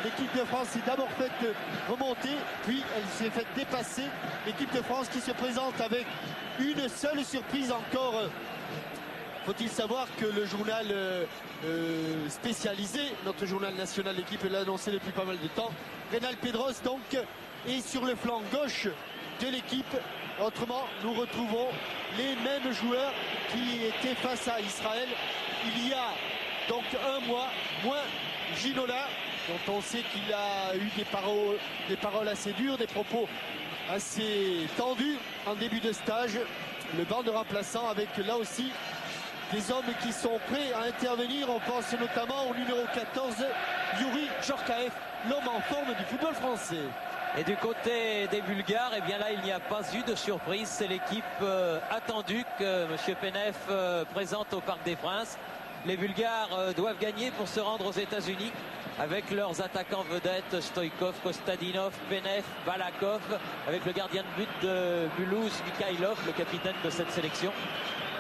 l'équipe de France s'est d'abord faite remonter, puis elle s'est faite dépasser. L'équipe de France qui se présente avec une seule surprise encore. Faut-il savoir que le journal spécialisé, notre journal national, l'équipe l'a annoncé depuis pas mal de temps, Reynald Pedros donc est sur le flanc gauche de l'équipe. Autrement, nous retrouvons les mêmes joueurs qui étaient face à Israël il y a donc un mois, moins Ginola, dont on sait qu'il a eu des paroles assez dures, des propos assez tendus en début de stage. Le banc de remplaçants avec là aussi des hommes qui sont prêts à intervenir. On pense notamment au numéro 14, Youri Djorkaeff, l'homme en forme du football français. Et du côté des Bulgares, eh bien là, il n'y a pas eu de surprise. C'est l'équipe attendue que M. Penev présente au Parc des Princes. Les Bulgares doivent gagner pour se rendre aux États-Unis avec leurs attaquants vedettes Stoïkov, Kostadinov, Penev, Balakov, avec le gardien de but de Mulhouse, Mikhailov, le capitaine de cette sélection.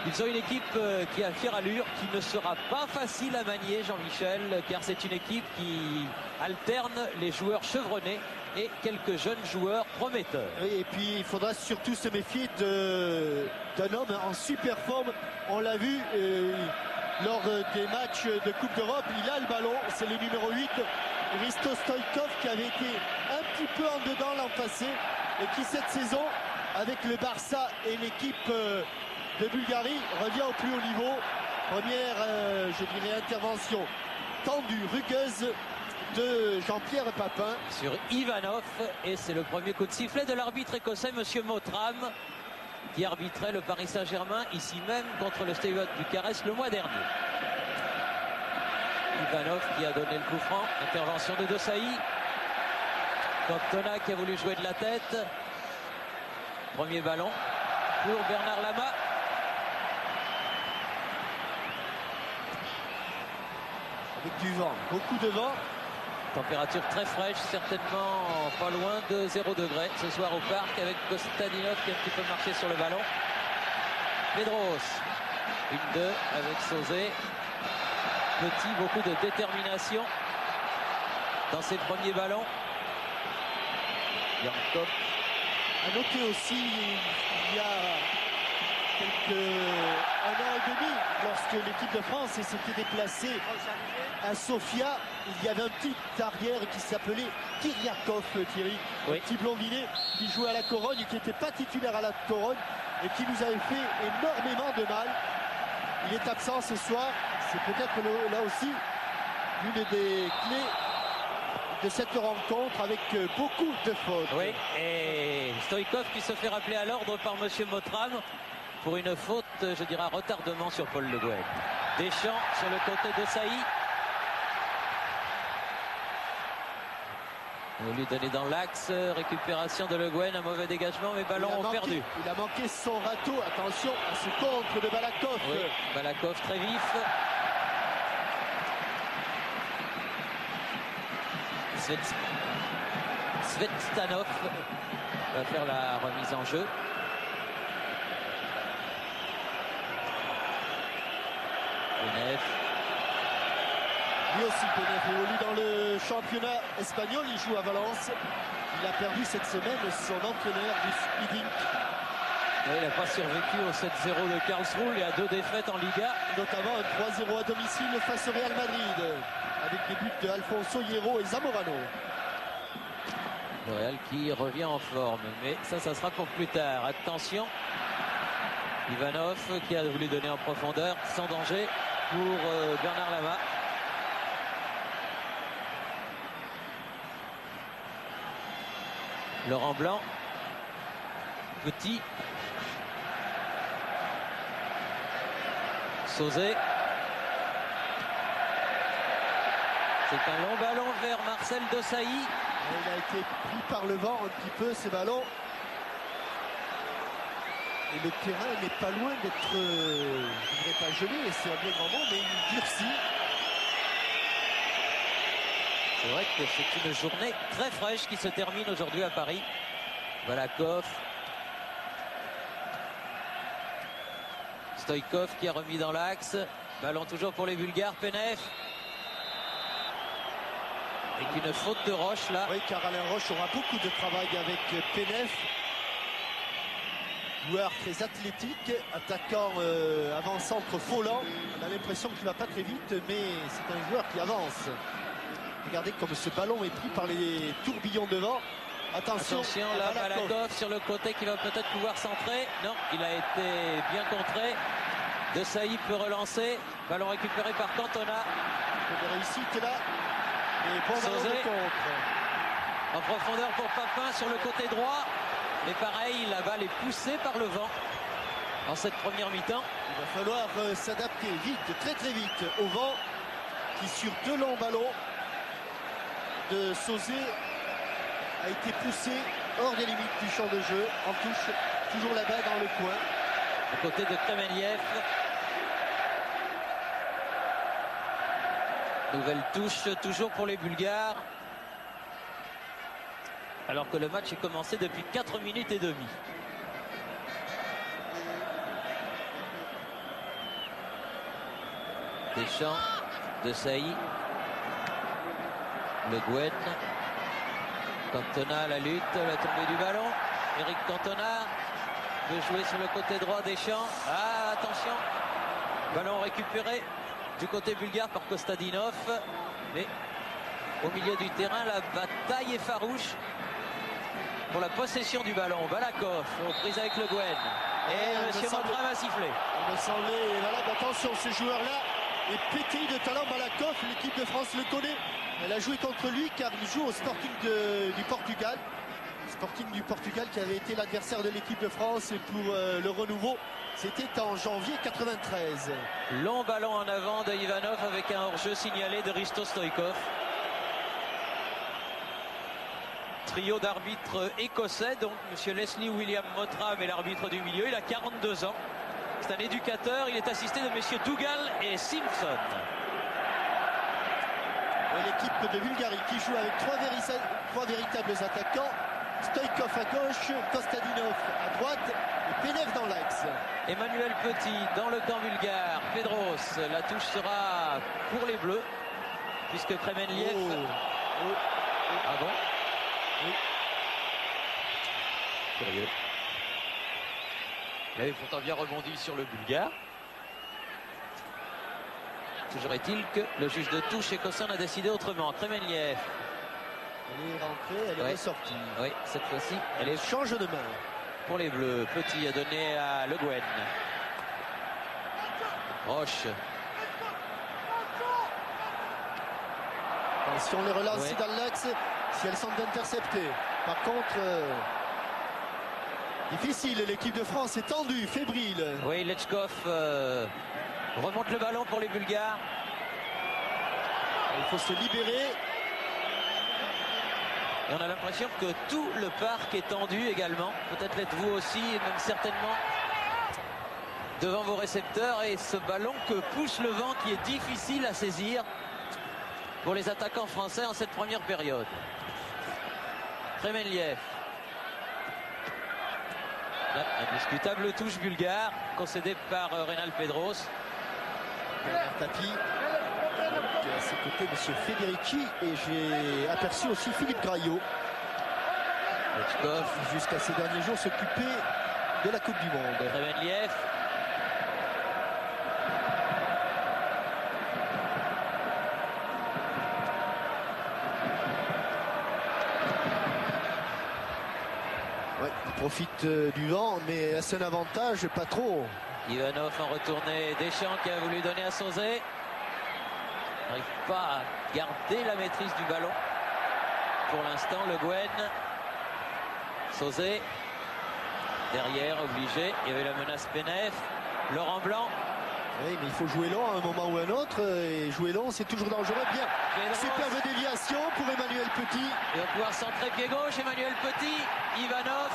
Ils ont une équipe qui a fière allure, qui ne sera pas facile à manier, Jean-Michel, car c'est une équipe qui alterne les joueurs chevronnés et quelques jeunes joueurs prometteurs. Oui, et puis il faudra surtout se méfier d'un homme en super forme. On l'a vu lors des matchs de Coupe d'Europe, il a le ballon, c'est le numéro 8, Risto Stoïkov, qui avait été un petit peu en dedans l'an passé et qui cette saison, avec le Barça et l'équipe de Bulgarie, revient au plus haut niveau. Première, je dirais, intervention tendue, rugueuse de Jean-Pierre Papin. Sur Ivanov, et c'est le premier coup de sifflet de l'arbitre écossais, M. Mottram, qui arbitrait le Paris Saint-Germain, ici même, contre le Steaua Bucarest le mois dernier. Ivanov qui a donné le coup franc, intervention de Desailly. Cantona qui a voulu jouer de la tête. Premier ballon pour Bernard Lama. Avec du vent, beaucoup de vent. Température très fraîche, certainement pas loin de 0 degré ce soir au parc, avec Kostadinov qui a un petit peu marché sur le ballon. Pedros, 1-2 avec Sauzé. Petit, beaucoup de détermination dans ses premiers ballons. Yankov. À noter aussi, il y a un an et demi, lorsque l'équipe de France s'était déplacée à Sofia, il y avait un petit arrière qui s'appelait Kyriakov, Thierry, oui. Un petit blondinet qui jouait à la Corogne, qui n'était pas titulaire à la Corogne et qui nous avait fait énormément de mal. Il est absent ce soir, c'est peut-être là aussi l'une des clés de cette rencontre avec beaucoup de fautes. Oui, et Stoïkov qui se fait rappeler à l'ordre par M. Mottram pour une faute, je dirais, un retardement sur Paul Le Guen. Deschamps sur le côté de Saï. On lui donner dans l'axe, récupération de Le Guen, un mauvais dégagement, mais ballon perdu. Il a manqué son râteau, attention à ce contre de Balakov. Oui, Balakov très vif. Svetstanov va faire la remise en jeu. Penev. Lui aussi, Penev évolue dans le championnat espagnol. Il joue à Valence. Il a perdu cette semaine son entraîneur du Speeding. Il n'a pas survécu au 7-0 de Karlsruhe et à 2 défaites en Liga. Notamment un 3-0 à domicile face au Real Madrid, avec des buts de Alfonso Hierro et Zamorano. Le Real qui revient en forme, mais ça sera pour plus tard. Attention, Ivanov qui a voulu donner en profondeur, sans danger pour Bernard Lama. Laurent Blanc, petit. Sauzé. C'est un long ballon vers Marcel Desailly. Il a été pris par le vent un petit peu, ce ballon. Et le terrain n'est pas loin d'être, je ne dirais pas gelé, c'est un bien grand mot, mais il durcit. C'est vrai que c'est une journée très fraîche qui se termine aujourd'hui à Paris. Balakov. Stoïkov qui a remis dans l'axe. Ballon toujours pour les Bulgares. Penev. Avec une faute de Roche là. Oui, car Alain Roche aura beaucoup de travail avec Penef. Joueur très athlétique, attaquant avant-centre volant. On a l'impression qu'il ne va pas très vite, mais c'est un joueur qui avance. Regardez comme ce ballon est pris par les tourbillons devant. Attention là, Balakov sur le côté qui va peut-être pouvoir centrer. Non, il a été bien contré. De Sailly peut relancer. Ballon récupéré par Cantona. Des réussites là. Et bon ballon de contre. En profondeur pour Papin sur le côté droit. Mais pareil, la balle est poussée par le vent en cette première mi-temps. Il va falloir s'adapter vite, très très vite au vent qui sur 2 longs ballons de Sauzé a été poussé hors des limites du champ de jeu. En touche, toujours là-bas dans le coin. Du côté de Kremeliev. Nouvelle touche toujours pour les Bulgares. Alors que le match est commencé depuis 4 minutes et demie. Deschamps, De Sailly, Le Guen, Cantona, la lutte, la tombée du ballon. Eric Cantona peut jouer sur le côté droit. Deschamps. Ah, attention. Ballon récupéré du côté bulgare par Kostadinov. Mais au milieu du terrain, la bataille est farouche pour la possession du ballon. Balakov aux prises avec Le Guen. Et M. Montrin va siffler. Il me semblait, voilà, attention, ce joueur-là est pétri de talent. Balakov, l'équipe de France le connaît. Elle a joué contre lui car il joue au Sporting du Portugal. Sporting du Portugal qui avait été l'adversaire de l'équipe de France pour le renouveau. C'était en janvier 93. Long ballon en avant de Ivanov avec un hors-jeu signalé de Risto Stoïkov. Trio d'arbitres écossais, donc M. Leslie William Mottram est l'arbitre du milieu. Il a 42 ans. C'est un éducateur. Il est assisté de M. Dougal et Simpson. L'équipe de Bulgarie qui joue avec trois véritables attaquants. Stoïkov à gauche, Kostadinov à droite et Penef dans l'axe. Emmanuel Petit dans le camp bulgare. Pedros, la touche sera pour les Bleus puisque Kremeliev... Ah bon? Oui. Curieux. Il avait pourtant bien rebondi sur le bulgare. Toujours est-il que le juge de touche écossais en a décidé autrement. Kremeliev. Elle est rentrée, elle est ressortie. Oui, cette fois-ci, elle change de main. Pour les Bleus, Petit a donné à Le Guen. Roche. Attention, les relances dans l'axe, si elles sont interceptées. Par contre, difficile, l'équipe de France est tendue, fébrile. Oui, Lechkov remonte le ballon pour les Bulgares. Il faut se libérer. Et on a l'impression que tout le parc est tendu également. Peut-être l'êtes-vous aussi, et même certainement devant vos récepteurs. Et ce ballon que pousse le vent qui est difficile à saisir pour les attaquants français en cette première période. Kremeliev. Indiscutable touche bulgare concédée par Reynal Pedros. Tapis. À ses côtés, M. Federici, et j'ai aperçu aussi Philippe Graillot. Jusqu'à ces derniers jours, s'occuper de la Coupe du Monde. Kremeliev. Ouais, il profite du vent, mais à son avantage, pas trop. Ivanov en retournée. Deschamps qui a voulu donner à Sauzé. N'arrive pas à garder la maîtrise du ballon. Pour l'instant, Le Guen. Sauzé. Derrière, obligé. Il y avait la menace Penef. Laurent Blanc. Oui, mais il faut jouer long à un moment ou à un autre. Et jouer long, c'est toujours dangereux. Bien. Pedros. Superbe déviation pour Emmanuel Petit. Il va pouvoir centrer pied gauche. Emmanuel Petit. Ivanov.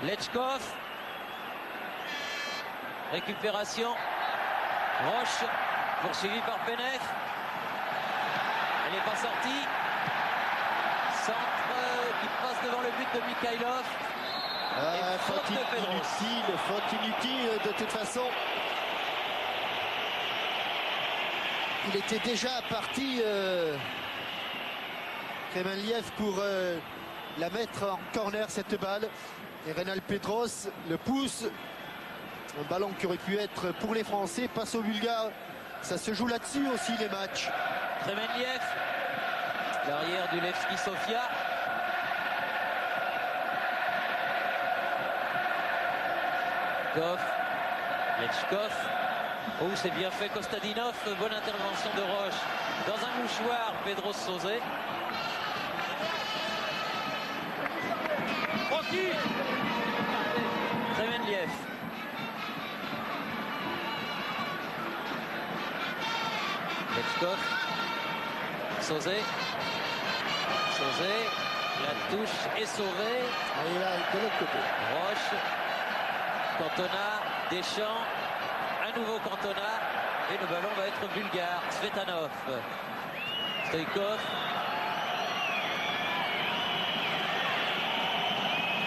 Lechkov. Récupération. Roche. Poursuivi par Penef. Elle n'est pas sortie. Centre qui passe devant le but de Mikhailov. Faute inutile de toute façon. Il était déjà parti Kremenliev pour la mettre en corner cette balle. Et Reynal Pedros le pousse. Un ballon qui aurait pu être pour les Français passe aux Bulgares. Ça se joue là-dessus aussi les matchs. Kremenliev, l'arrière du Levski Sofia. Lechkov. Oh, c'est bien fait Kostadinov. Bonne intervention de Roche. Dans un mouchoir, Pedros Sauzé. Kremenliev. Lechkov. Sauzé. La touche est sauvée. Et là, de l'autre côté. Roche. Cantona. Deschamps. Un nouveau Cantona. Et le ballon va être bulgare. Svetanov. Stoïkov.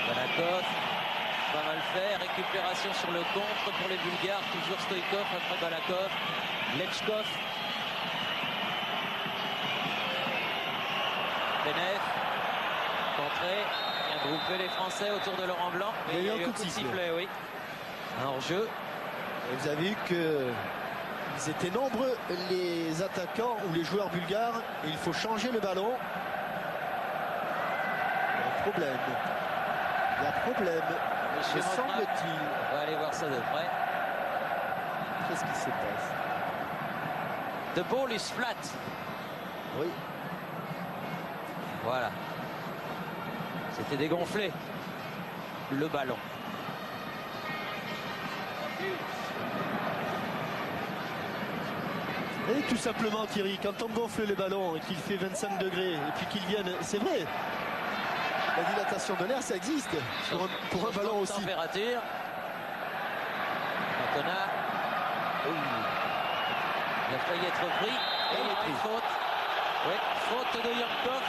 Balakov. Pas mal fait. Récupération sur le contre pour les Bulgares. Toujours Stoïkov après Balakov. Lechkov. Penef. Contré. Bien groupé les Français autour de Laurent Blanc. Et il y a eu un coup de sifflet, oui. Un hors-jeu. Et vous avez vu qu'ils étaient nombreux, les attaquants ou les joueurs bulgares. Et il faut changer le ballon. Il y a problème. Me semble-t-il. On va aller voir ça de près. Qu'est-ce qui se passe? The ball is flat. Oui. Voilà. C'était dégonflé. Le ballon. Et tout simplement Thierry, quand on gonfle le ballon et qu'il fait 25 degrés et puis qu'il vienne, c'est vrai, la dilatation de l'air ça existe pour un ballon aussi. Température. Cantona. Il a failli être pris. Et il est pris. Faute. Oui, faute de Yankov.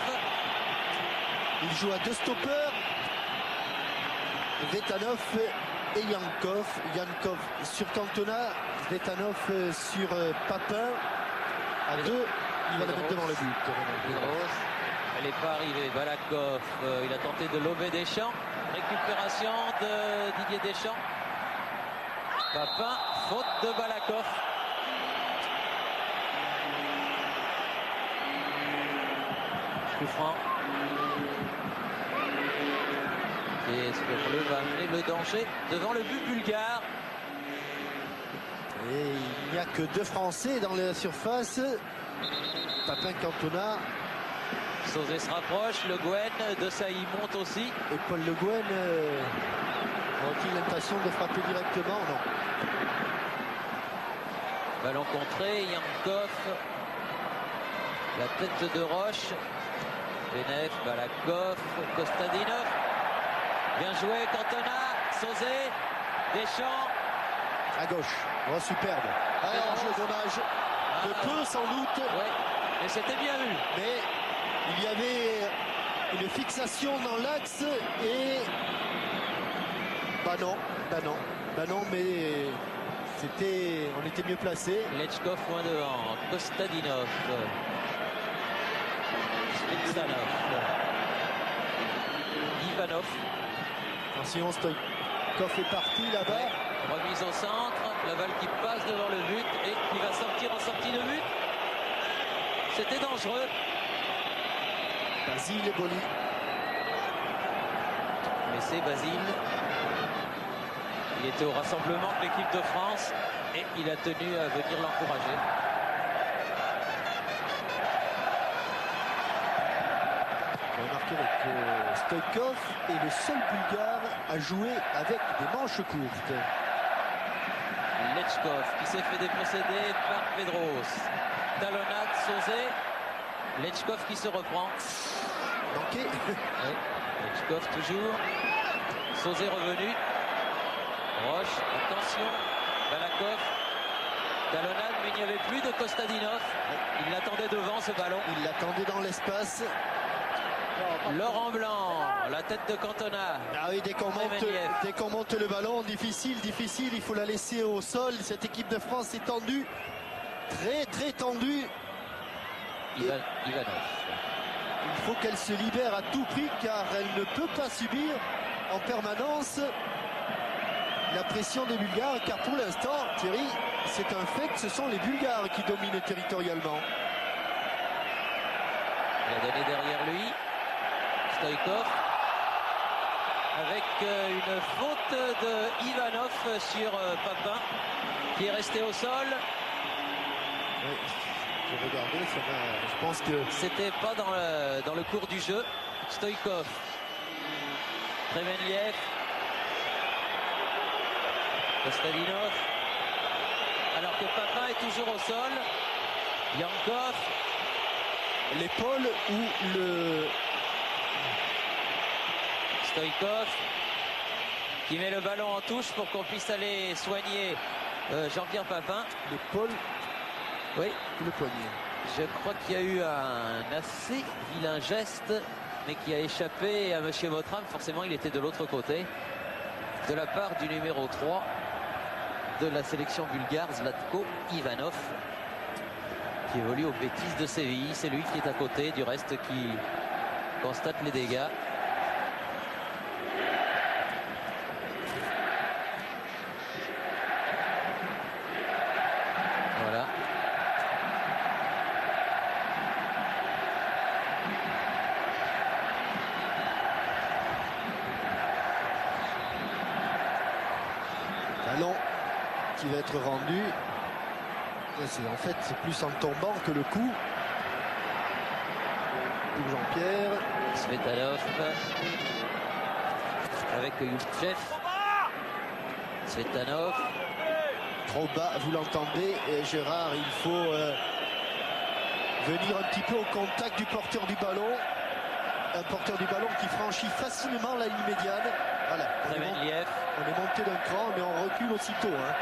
Il joue à deux stoppeurs. Svetanov et Yankov. Yankov sur Cantona. Svetanov sur Papin. À deux, il va le mettre devant le but. Elle n'est pas arrivée. Balakov, il a tenté de lober Deschamps. Récupération de Didier Deschamps. Papin, faute de Balakov. Coup franc. Et ce bleu va amener le danger devant le but bulgare. Et il n'y a que deux Français dans la surface. Papin, Cantona. Sauzé se rapproche, Le Guen, De Sailly monte aussi. Et Paul Le Guen a-t-il l'impression de frapper directement? Non. Ballon contré, Yankov. La tête de Roche. Penef, Balakov, Kostadinov. Bien joué, Cantona, Sauzé, Deschamps. À gauche, oh, superbe. Enjeu dommage. De peu sans doute. Ouais, mais c'était bien vu. Mais il y avait une fixation dans l'axe et... Bah non, mais on était mieux placé. Lechkov moins devant, Kostadinov. Spitsanov. Ivanov. Attention, Stoïkov est parti là-bas. Ouais. Remise au centre, la balle qui passe devant le but et qui va sortir en sortie de but. C'était dangereux. Basile Boli. Mais c'est Basile. Il était au rassemblement de l'équipe de France et il a tenu à venir l'encourager. On a remarqué que Stoïkov est le seul Bulgare à jouer avec des manches courtes. Lechkov qui s'est fait déposséder par Pedros. Talonnade, Sauzé. Lechkov qui se reprend. Manqué. Oui. Lechkov toujours. Sauzé revenu. Roche, attention. Balakov. Talonnade, mais il n'y avait plus de Kostadinov. Il l'attendait devant ce ballon. Il l'attendait dans l'espace. Laurent Blanc, la tête de Cantona. Ah oui, dès qu'on monte le ballon, difficile, il faut la laisser au sol. Cette équipe de France est tendue, très tendue. Ivanov. Il faut qu'elle se libère à tout prix car elle ne peut pas subir en permanence la pression des Bulgares, car pour l'instant, Thierry, c'est un fait que ce sont les Bulgares qui dominent territorialement. Il a donné derrière lui Stoïkov avec une faute de Ivanov sur Papin qui est resté au sol. Oui, j'ai regardé, je pense que c'était pas dans le cours du jeu. Stoïkov, Tremenliev, Kostalinov, alors que Papin est toujours au sol. Yankov, l'épaule ou le Stoïkov qui met le ballon en touche pour qu'on puisse aller soigner Jean-Pierre Papin. L'épaule, oui, le poignet. Je crois qu'il y a eu un assez vilain geste, mais qui a échappé à M. Motram. Forcément, il était de l'autre côté. De la part du numéro 3 de la sélection bulgare, Zlatko Ivanov, qui évolue aux Bêtises de Séville. C'est lui qui est à côté, du reste qui constate les dégâts. Voilà. Ballon qui va être rendu. En fait, c'est plus en tombant que le coup. Pour Jean-Pierre. Svetanov avec Yulchev. Svetanov. Trop bas, vous l'entendez, Gérard, il faut venir un petit peu au contact du porteur du ballon. Un porteur du ballon qui franchit facilement la ligne médiane. Voilà. On est monté d'un cran, mais on recule aussitôt. Hein.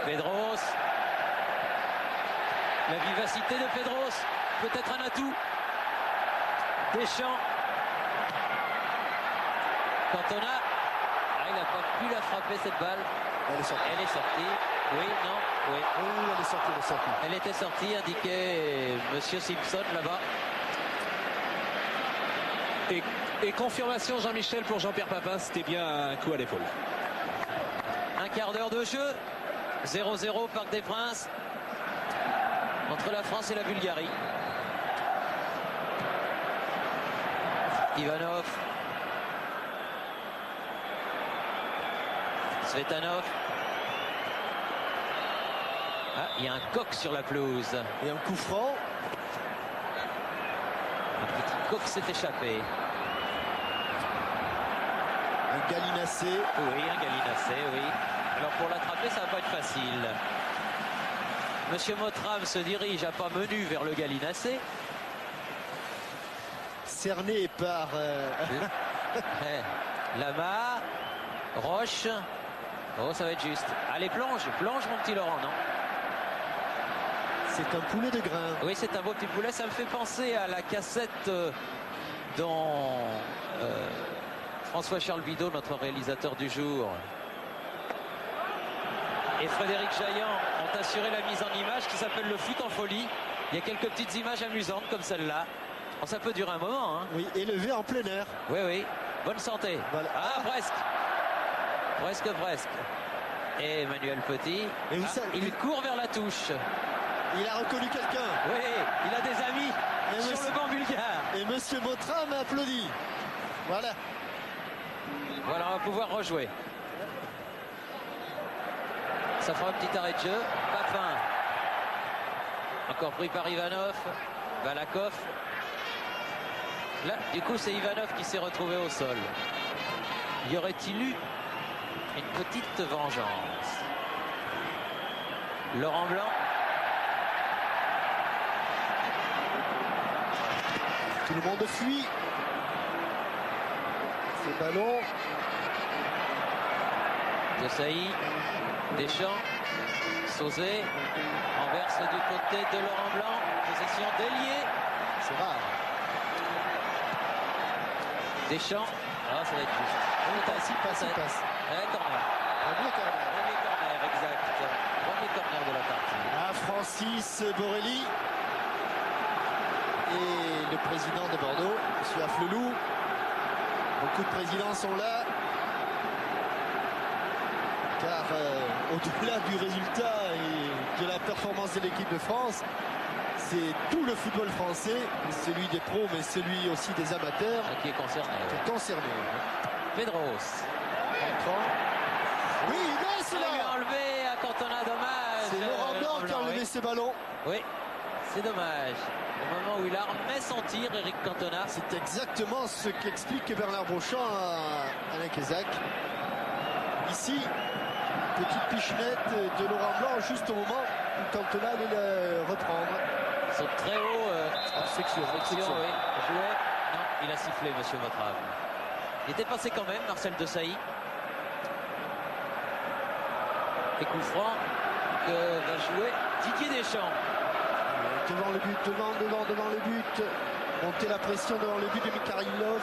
Pedros. La vivacité de Pedros. Peut-être un atout. Deschamps. Cantona. Ah, il n'a pas pu la frapper cette balle. Elle est sortie. Elle est sortie. Oui, non, oui. Oui, elle est sortie, elle est sortie. Elle était sortie, indiquait Monsieur Simpson là-bas. Et confirmation, Jean-Michel, pour Jean-Pierre Papin, c'était bien un coup à l'épaule. Un quart d'heure de jeu. 0-0 Parc des Princes entre la France et la Bulgarie. Ivanov. Svetanov. Ah, il y a un coq sur la pelouse. Et un coup franc. Un petit coq s'est échappé. Un gallinacé. Oui, un gallinacé, oui. Alors pour l'attraper, ça va pas être facile. Monsieur Motram se dirige à pas menu vers le gallinacé. Cerné par Lama, Roche. Oh, ça va être juste. Allez, plonge, mon petit Laurent, non? C'est un poulet de grain. Oui, c'est un beau petit poulet. Ça me fait penser à la cassette dont François-Charles Bidot, notre réalisateur du jour, et Frédéric Jaillant ont assuré la mise en image qui s'appelle Le Foot en folie. Il y a quelques petites images amusantes comme celle-là. Oh, ça peut durer un moment. Hein. Oui, élevé en plein air. Oui, oui. Bonne santé. Voilà. Ah, presque. Presque. Et Emmanuel Petit, Et il court vers la touche. Il a reconnu quelqu'un. Oui, il a des amis Et sur monsieur, le banc bulgare. Et monsieur Motram applaudit. Voilà. Voilà, on va pouvoir rejouer. Ça fera un petit arrêt de jeu. Papin. Encore pris par Ivanov. Balakov. Là, du coup, c'est Ivanov qui s'est retrouvé au sol. Y aurait-il eu une petite vengeance? Laurent Blanc. Tout le monde fuit. Ces ballons. Desailly. Deschamps. Sauzé. Renverse du côté de Laurent Blanc. Possession déliée. C'est rare. Deschamps. Ah, ça va être juste. Il passe. Corner. Premier corner. Premier corner, exact. Premier corner de la partie. Ah, Francis Borelli. et le président de Bordeaux, M. Afflelou. Beaucoup de présidents sont là. Car au-delà du résultat et de la performance de l'équipe de France, c'est tout le football français, celui des pros, mais celui aussi des amateurs, qui est concerné. Pedros. Oui, mais c'est Il a là. enlevé à Cantona, dommage. C'est Laurent Blanc qui a enlevé ses ballons. Oui, c'est dommage. Au moment où il a remis son tir, Eric Cantona. C'est exactement ce qu'explique Bernard Beauchamp à Alain Kézak. Ici, petite pichenette de Laurent Blanc juste au moment où Cantona allait le reprendre. Saute très haut. Section, oui. Jouet. Non, il a sifflé, monsieur Motrave. Il était passé quand même, Marcel Desailly. Et coup franc que va jouer Didier Deschamps. Devant le but, devant le but. Monter la pression devant le but de Mikhailov.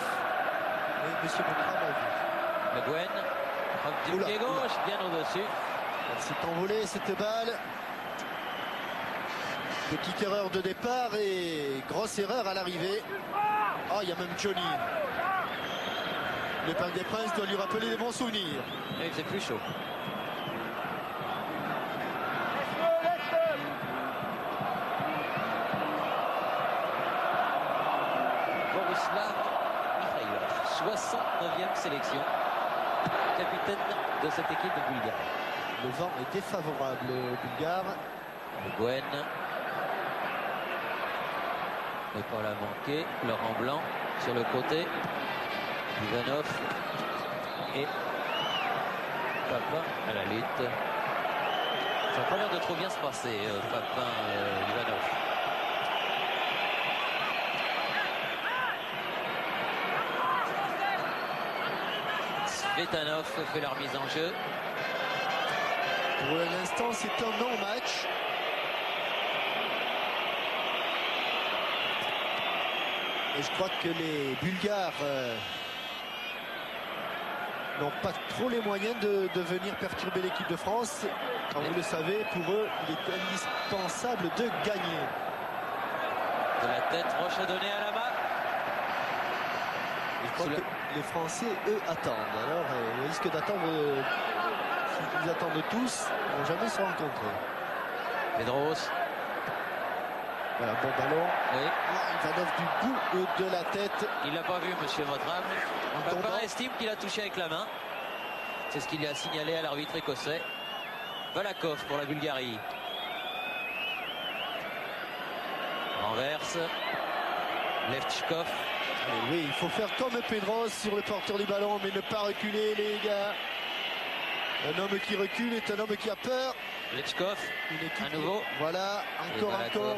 Et monsieur Motrave a vu. Le Gwen. Du pied gauche, bien au-dessus. Elle s'est envolée cette balle. Petite erreur de départ et grosse erreur à l'arrivée. Ah, il y a même Johnny. Le Parc des Princes doit lui rappeler des bons souvenirs. Et il faisait plus chaud. Borislav Mikhailov, 69e sélection. Capitaine de cette équipe de Bulgarie. Le vent est défavorable bulgare. Le Gwen. Ne pas la manquer. Laurent Blanc sur le côté. Ivanov et Papin à la lutte. Ça n'a pas l'air de trop bien se passer, Papin Ivanov. Svetanov fait la remise en jeu. Pour l'instant, c'est un non-match. Et je crois que les Bulgares n'ont pas trop les moyens de venir perturber l'équipe de France. Comme vous le savez, pour eux, il est indispensable de gagner. De la tête, Roche donné à la main. Je crois que les Français, eux, attendent. Alors, ils risquent d'attendre, s'ils attendent tous, ils ne vont jamais se rencontrer. Pedros. Voilà, bon ballon. Oui. Ivanov du bout de la tête. Il l'a pas vu, monsieur Motrave. Papin estime qu'il a touché avec la main. C'est ce qu'il a signalé à l'arbitre écossais. Balakov pour la Bulgarie. Renverse. Levchkov. Oui, il faut faire comme Pedros sur le porteur du ballon, mais ne pas reculer, les gars. Un homme qui recule est un homme qui a peur. Levchkov. À nouveau. Voilà, encore.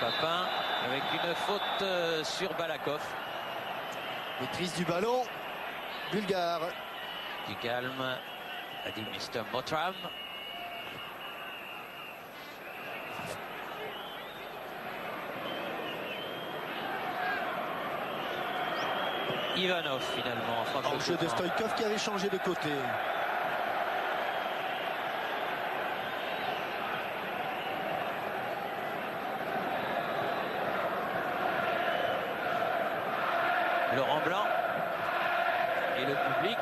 Papin avec une faute sur Balakov. Maîtrise du ballon, bulgare. Du calme, a dit Mr. Mottram. Ivanov finalement. En jeu de Stoïkov qui avait changé de côté. Laurent Blanc et le public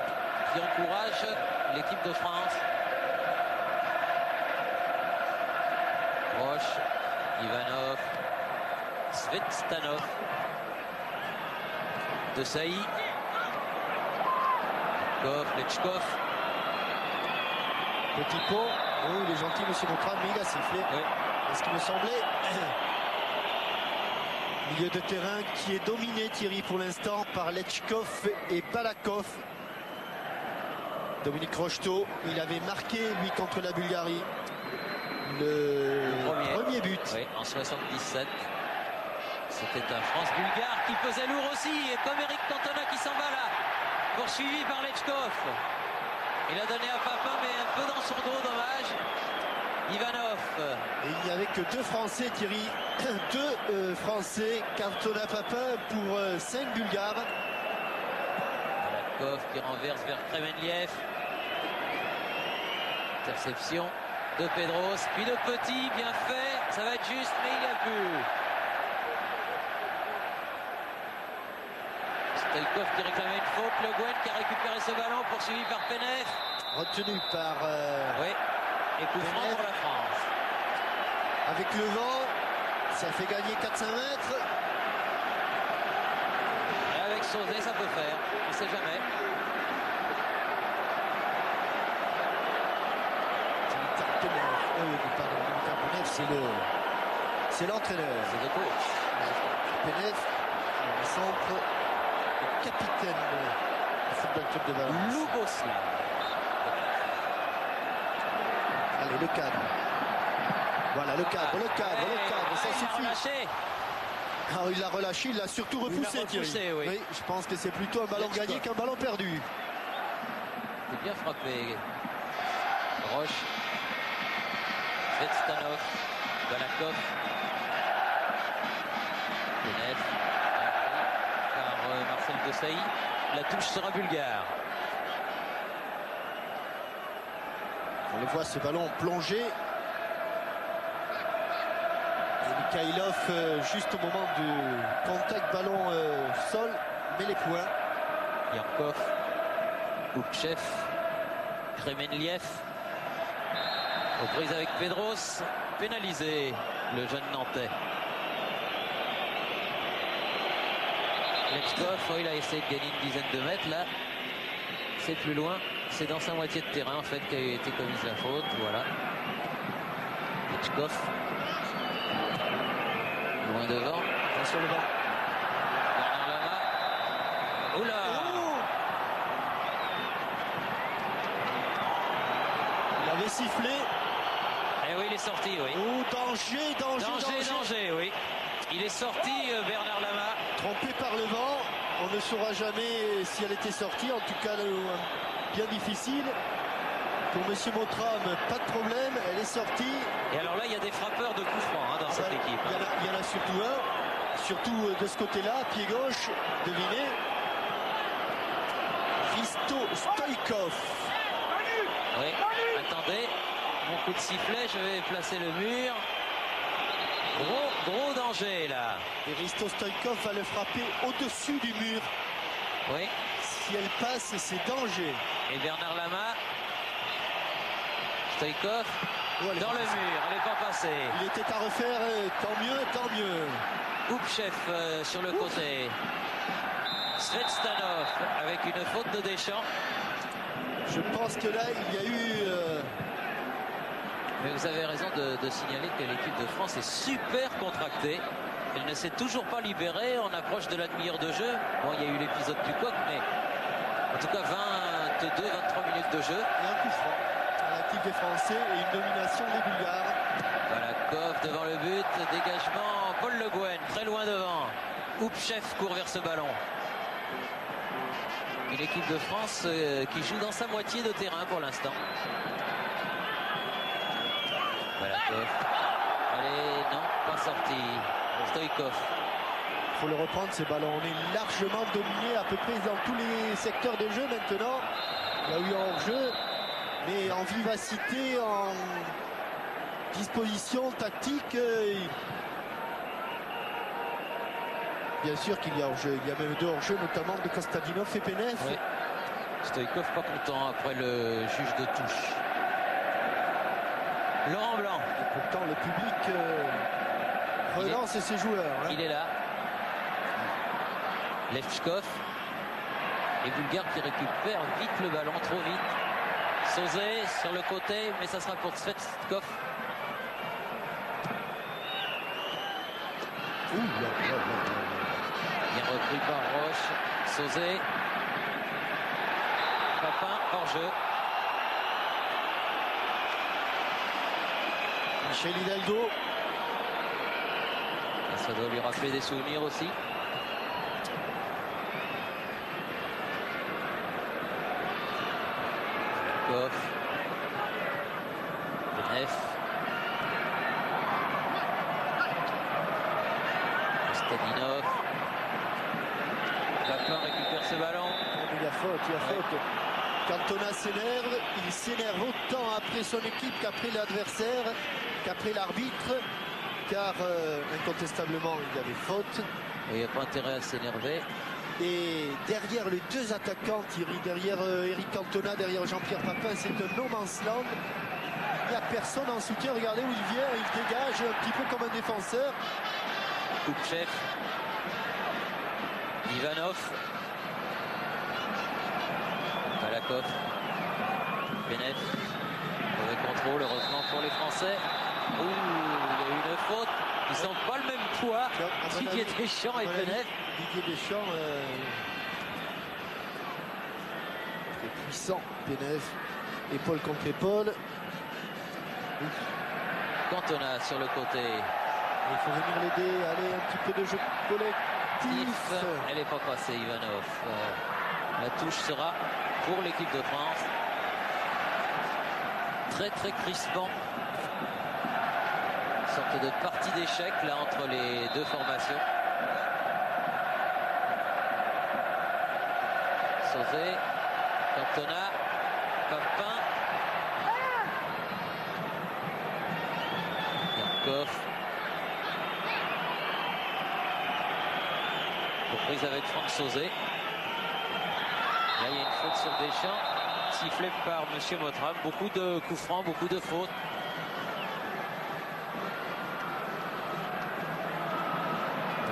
qui encourage l'équipe de France. Roche, Ivanov, Svetstanov, Desailly, Lechkov. Petit pot. Oui, il est gentil, monsieur Montral, mais il a sifflé. Oui. Ce qui me semblait. Milieu de terrain qui est dominé, Thierry, pour l'instant, par Lechkov et Balakov. Dominique Rocheteau, il avait marqué, lui, contre la Bulgarie. Le premier but. Oui, en 77. C'était un France-Bulgare qui pesait lourd aussi. Et comme Eric Cantona qui s'en va là. Poursuivi par Lechkov. Il a donné à Papin, mais un peu dans son dos, dommage. Ivanov. Et il n'y avait que deux Français, Thierry. Deux Français, Cantona, Papin pour 5 Bulgares. Balakov qui renverse vers Kremenliev. Interception de Pedros, puis de Petit, bien fait, ça va être juste, mais il n'y a plus. Stoïkov qui réclamait une faute, Le Guen qui a récupéré ce ballon, poursuivi par Penef. Retenu par Oui, et coup franc pour la France. avec le vent, ça fait gagner 400 mètres. Et avec Sauzet, ça peut faire, on ne sait jamais. C'est l'entraîneur. C'est le coach. Penef, le centre, le capitaine du football club de Valence. Louboslav. Allez, le cadre. Voilà, le cadre, ça suffit. Relâché. Ah, il l'a relâché, il l'a surtout repoussé, Thierry. Oui. Je pense que c'est plutôt un ballon gagné qu'un ballon perdu. C'est bien frappé. Roche. Vetstanov. Balakov. Penef. Par Marcel Desailly. La touche sera bulgare. On le voit, ce ballon plongé. Et Mikhailov, juste au moment du contact ballon sol, met les points. Yarkov. Oupchev. Kremenliev. Aux prises avec Pedros. Pénalisé, le jeune Nantais. Lechkov, il a essayé de gagner une dizaine de mètres là. C'est plus loin. C'est dans sa moitié de terrain en fait qu'a été commise la faute. Voilà. Lechkov. Loin devant. Attention le vent. Bernard Lama. Oula. Il avait sifflé. Eh oui, il est sorti, oui. Oh, danger. Danger, oui. Il est sorti, Bernard Lama. Trompé par le vent. On ne saura jamais si elle était sortie. En tout cas, bien difficile. Pour Monsieur Mottram, pas de problème. Elle est sortie. Et alors là, il y a des frappeurs de coups francs dans cette équipe. Il y en a surtout un. Surtout de ce côté-là, pied gauche, devinez. Risto Stoïkov. Oui, attendez. Mon coup de sifflet, je vais placer le mur. Gros danger là. Et Risto Stoïkov va le frapper au-dessus du mur. Oui. Si elle passe, c'est danger. Et Bernard Lama. Stoïkov. Dans le mur, elle n'est pas passée. Il était à refaire, tant mieux. Oupchev sur le côté. Svetstanov avec une faute de Deschamps. Je pense que là, il y a eu... Mais vous avez raison de signaler que l'équipe de France est super contractée. Elle ne s'est toujours pas libérée. On approche de la demi-heure de jeu. Bon, il y a eu l'épisode du coq, mais en tout cas 22-23 minutes de jeu. Et un coup franc à l'actif des Français et une domination des Bulgares. Balakov devant le but. Dégagement. Paul Le Guen très loin devant. Oupchev court vers ce ballon. Une équipe de France qui joue dans sa moitié de terrain pour l'instant. Balakov. Allez, non, pas sorti. Stoïkov. Il faut le reprendre, ces ballons. On est largement dominé à peu près dans tous les secteurs de jeu maintenant. Il y a eu un hors-jeu, mais en vivacité, en disposition tactique. Bien sûr qu'il y a hors-jeu. Il y a même deux hors-jeu, notamment de Kostadinov et Penef. Oui. Stoïkov pas content après le juge de touche. Laurent Blanc. Et pourtant, le public relance ses joueurs. Il est là. Lechkov. Les Bulgares qui récupèrent vite le ballon, trop vite. Sauzet sur le côté, mais ça sera pour Svetskov. Bien repris par Roche. Sauzet. Papin hors jeu. Michel Hidalgo. Et ça doit lui rappeler des souvenirs aussi. Goff. Penef. Stadinov. Papin récupère ce ballon. Il y a faute. Cantona s'énerve, il s'énerve autant après son équipe qu'après l'adversaire, qu'après l'arbitre, car incontestablement il y avait faute. Il n'y a pas intérêt à s'énerver. Et derrière les deux attaquants, Thierry, derrière Eric Cantona, derrière Jean-Pierre Papin, c'est un no man's land. Il n'y a personne en soutien. Regardez où il vient, il dégage un petit peu comme un défenseur. Koupchev, Ivanov, Balakov, Benef, mauvais contrôle heureusement pour les Français. Ouh, il y a eu une faute. Ils sont pas le même poids, Didier Deschamps et Benef. Didier Deschamps, très puissant, Benef, épaule contre épaule. Cantona sur le côté. Il faut venir l'aider, allez, un petit peu de jeu collectif. Elle n'est pas passée, Ivanov. La touche sera pour l'équipe de France. Très très crispant. Une sorte de partie d'échec là entre les deux formations. Sauzé, Cantona, Papin, Yarkov. Reprise avec Franck Sauzé. Là il y a une faute sur Deschamps, sifflé par M. Mottram. Beaucoup de coups francs, beaucoup de fautes.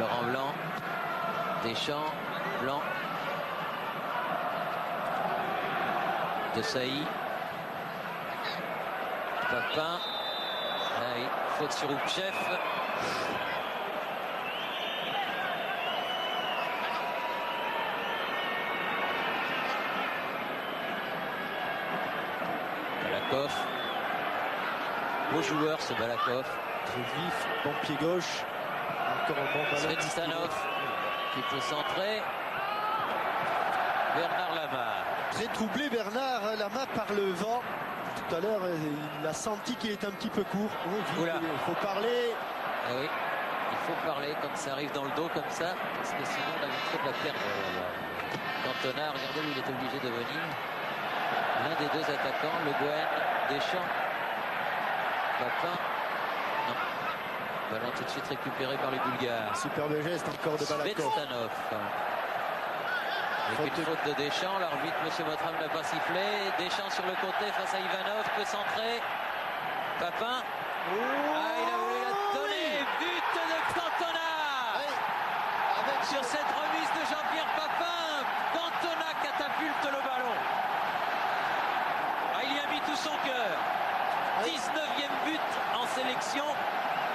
Laurent Blanc, Deschamps, Blanc, Desailly, Papin. Ah oui, faute sur Oupchev. Balakov. Beau joueur ce Balakov. Très vif, bon pied gauche. Encore un bon ballon. Svetstanov qui peut centrer. Bernard Lama. Très troublé Bernard Lama par le vent. Tout à l'heure, il a senti qu'il était un petit peu court. Il faut parler. Ah oui, il faut parler quand ça arrive dans le dos comme ça, parce que sinon on a vite fait de la perdre. Cantona, regardez où il est obligé de venir. L'un des deux attaquants, Le Guen, Deschamps, Papin. Non. Ballon tout de suite récupéré par les Bulgares. Superbe geste encore de Balakov. Svetstanov. Avec une faute de Deschamps, l'arbitre M. Mottram n'a pas sifflé. Deschamps sur le côté face à Ivanov, peut centrer. Papin. Oh, il a voulu la donner. Oui. But de Cantona. Oui. Avec sur cette remise de Jean-Pierre Papin, Cantona catapulte le ballon. Il y a mis tout son cœur. 19e but en sélection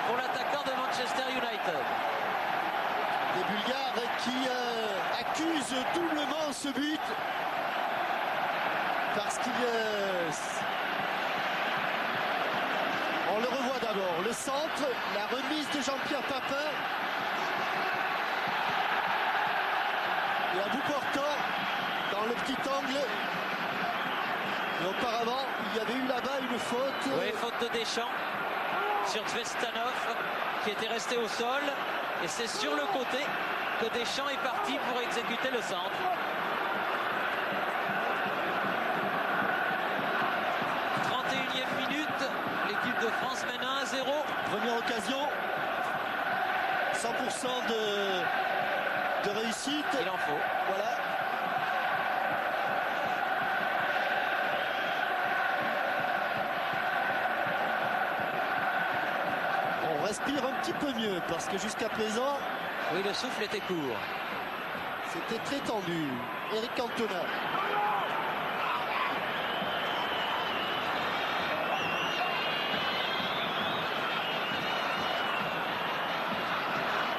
pour l'attaquant de Manchester United. Des Bulgares qui accusent doublement ce but parce qu'il on le revoit d'abord, le centre, la remise de Jean-Pierre Papin et à bout portant dans le petit angle. Et auparavant il y avait eu là-bas une faute. Oui, faute de Deschamps sur Svetstanov qui était resté au sol. Et c'est sur le côté que Deschamps est parti pour exécuter le centre. « 31e minute, l'équipe de France mène 1-0. Première occasion, 100% de réussite. Il en faut. Voilà. On respire un petit peu mieux parce que jusqu'à présent, oui, le souffle était court. C'était très tendu. Eric Cantona.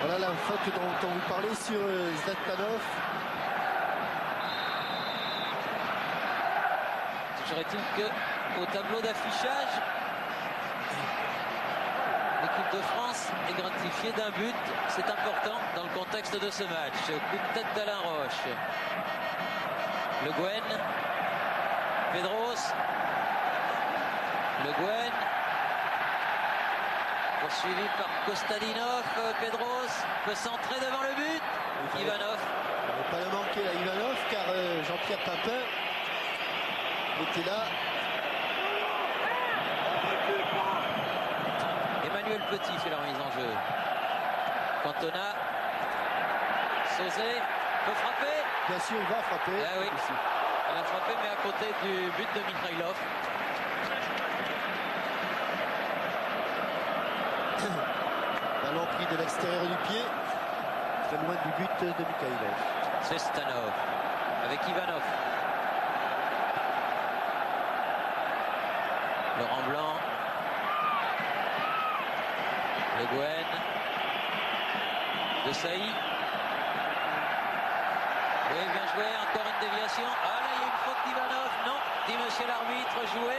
Voilà la faute dont on vous parlait sur Svetstanov. Toujours est-il qu'au tableau d'affichage, l'équipe de France est gratifiée d'un but. C'est important dans le contexte de ce match. Coup de tête d'Alain Roche. Le Guen. Pedros. Le Guen. Poursuivi par Kostadinov. Pedros peut centrer devant le but. Ivanov. Il ne va pas le manquer là, Ivanov, car Jean-Pierre Papin était là. Emmanuel Petit fait la remise en jeu. Cantona. Sauzet peut frapper. Bien sûr, il va frapper. Ah oui. Elle a frappé, mais à côté du but de Mikhailov. Ballon pris de l'extérieur du pied. Très loin du but de Mikhailov. Zvestanov avec Ivanov. Laurent Blanc. Le Guen. De Sailly. Oui, bien joué, encore une déviation. Ah là, il y a une faute d'Ivanov. Non, dit monsieur l'arbitre, joué.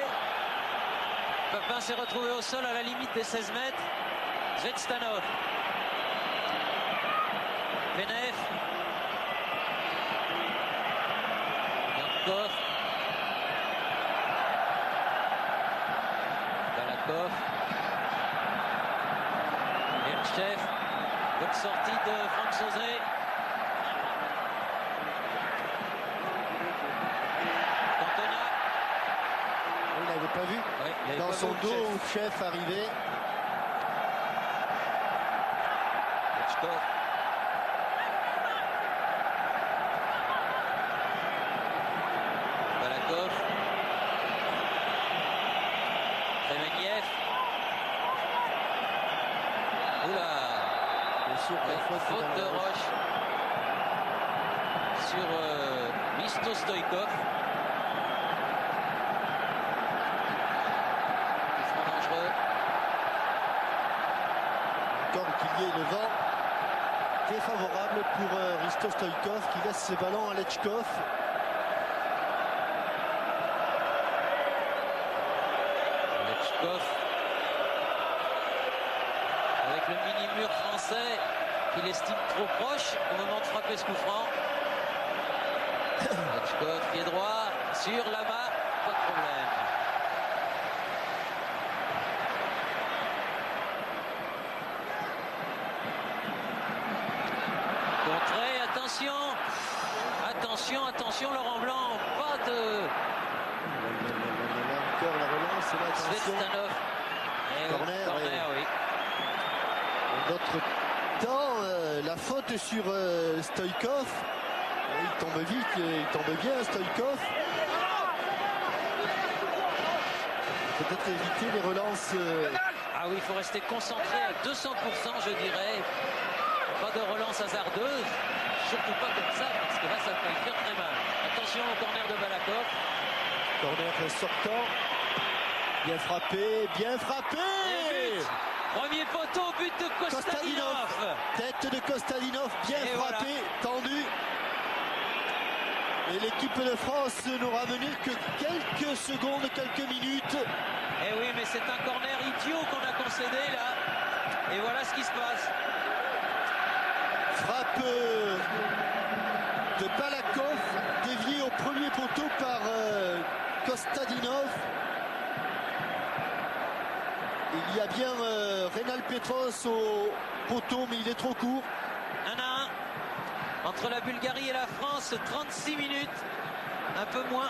Papin s'est retrouvé au sol à la limite des 16 mètres. Zvestanov. Penev. Yankov. Balakov. Lerchev. Bonne sortie de Franck Sauzet. Cantona. Il n'avait pas vu. Ouais, il avait Dans pas son vu le dos, chef arrivé. Lechkov. Balakov. Kremeniev. Oula. Bien sûr, la faute Faute dans de la roche. Roche sur Risto Stoïkov. Qui sera dangereux. Encore qu'il y ait le vent défavorable pour Risto Stoïkov qui laisse ses ballons à Lechkov. Lechkov. Avec le mini-mur français qu'il estime trop proche au moment de frapper ce coup franc. Lechkov, pied droit, sur Lama, pas de problème. Contrée, attention. Attention, attention, Laurent Blanc, pas de... Encore la relance, et là, attention. Zvestanov. Eh oui, Corner, corner, oui. Notre temps, la faute sur Stoïkov. Il tombe vite, il tombe bien Stoïkov. Peut-être éviter les relances. Ah oui, il faut rester concentré à 200%, je dirais. Pas de relance hasardeuse, surtout pas comme ça, parce que là, ça peut faire très mal. Attention au corner de Balakov. Corner sortant. Bien frappé, bien frappé. Et but. Premier poteau, but de Kostadinov. Tête de Kostadinov, bien Et frappé, tendu. Et l'équipe de France n'aura venu que quelques secondes, quelques minutes. Eh oui, mais c'est un corner idiot qu'on a concédé là. Et voilà ce qui se passe. Frappe de Balakov, dévié au premier poteau par Kostadinov. Il y a bien Rénal Petros au poteau, mais il est trop court. 1-1 entre la Bulgarie et la France, 36 minutes. Un peu moins,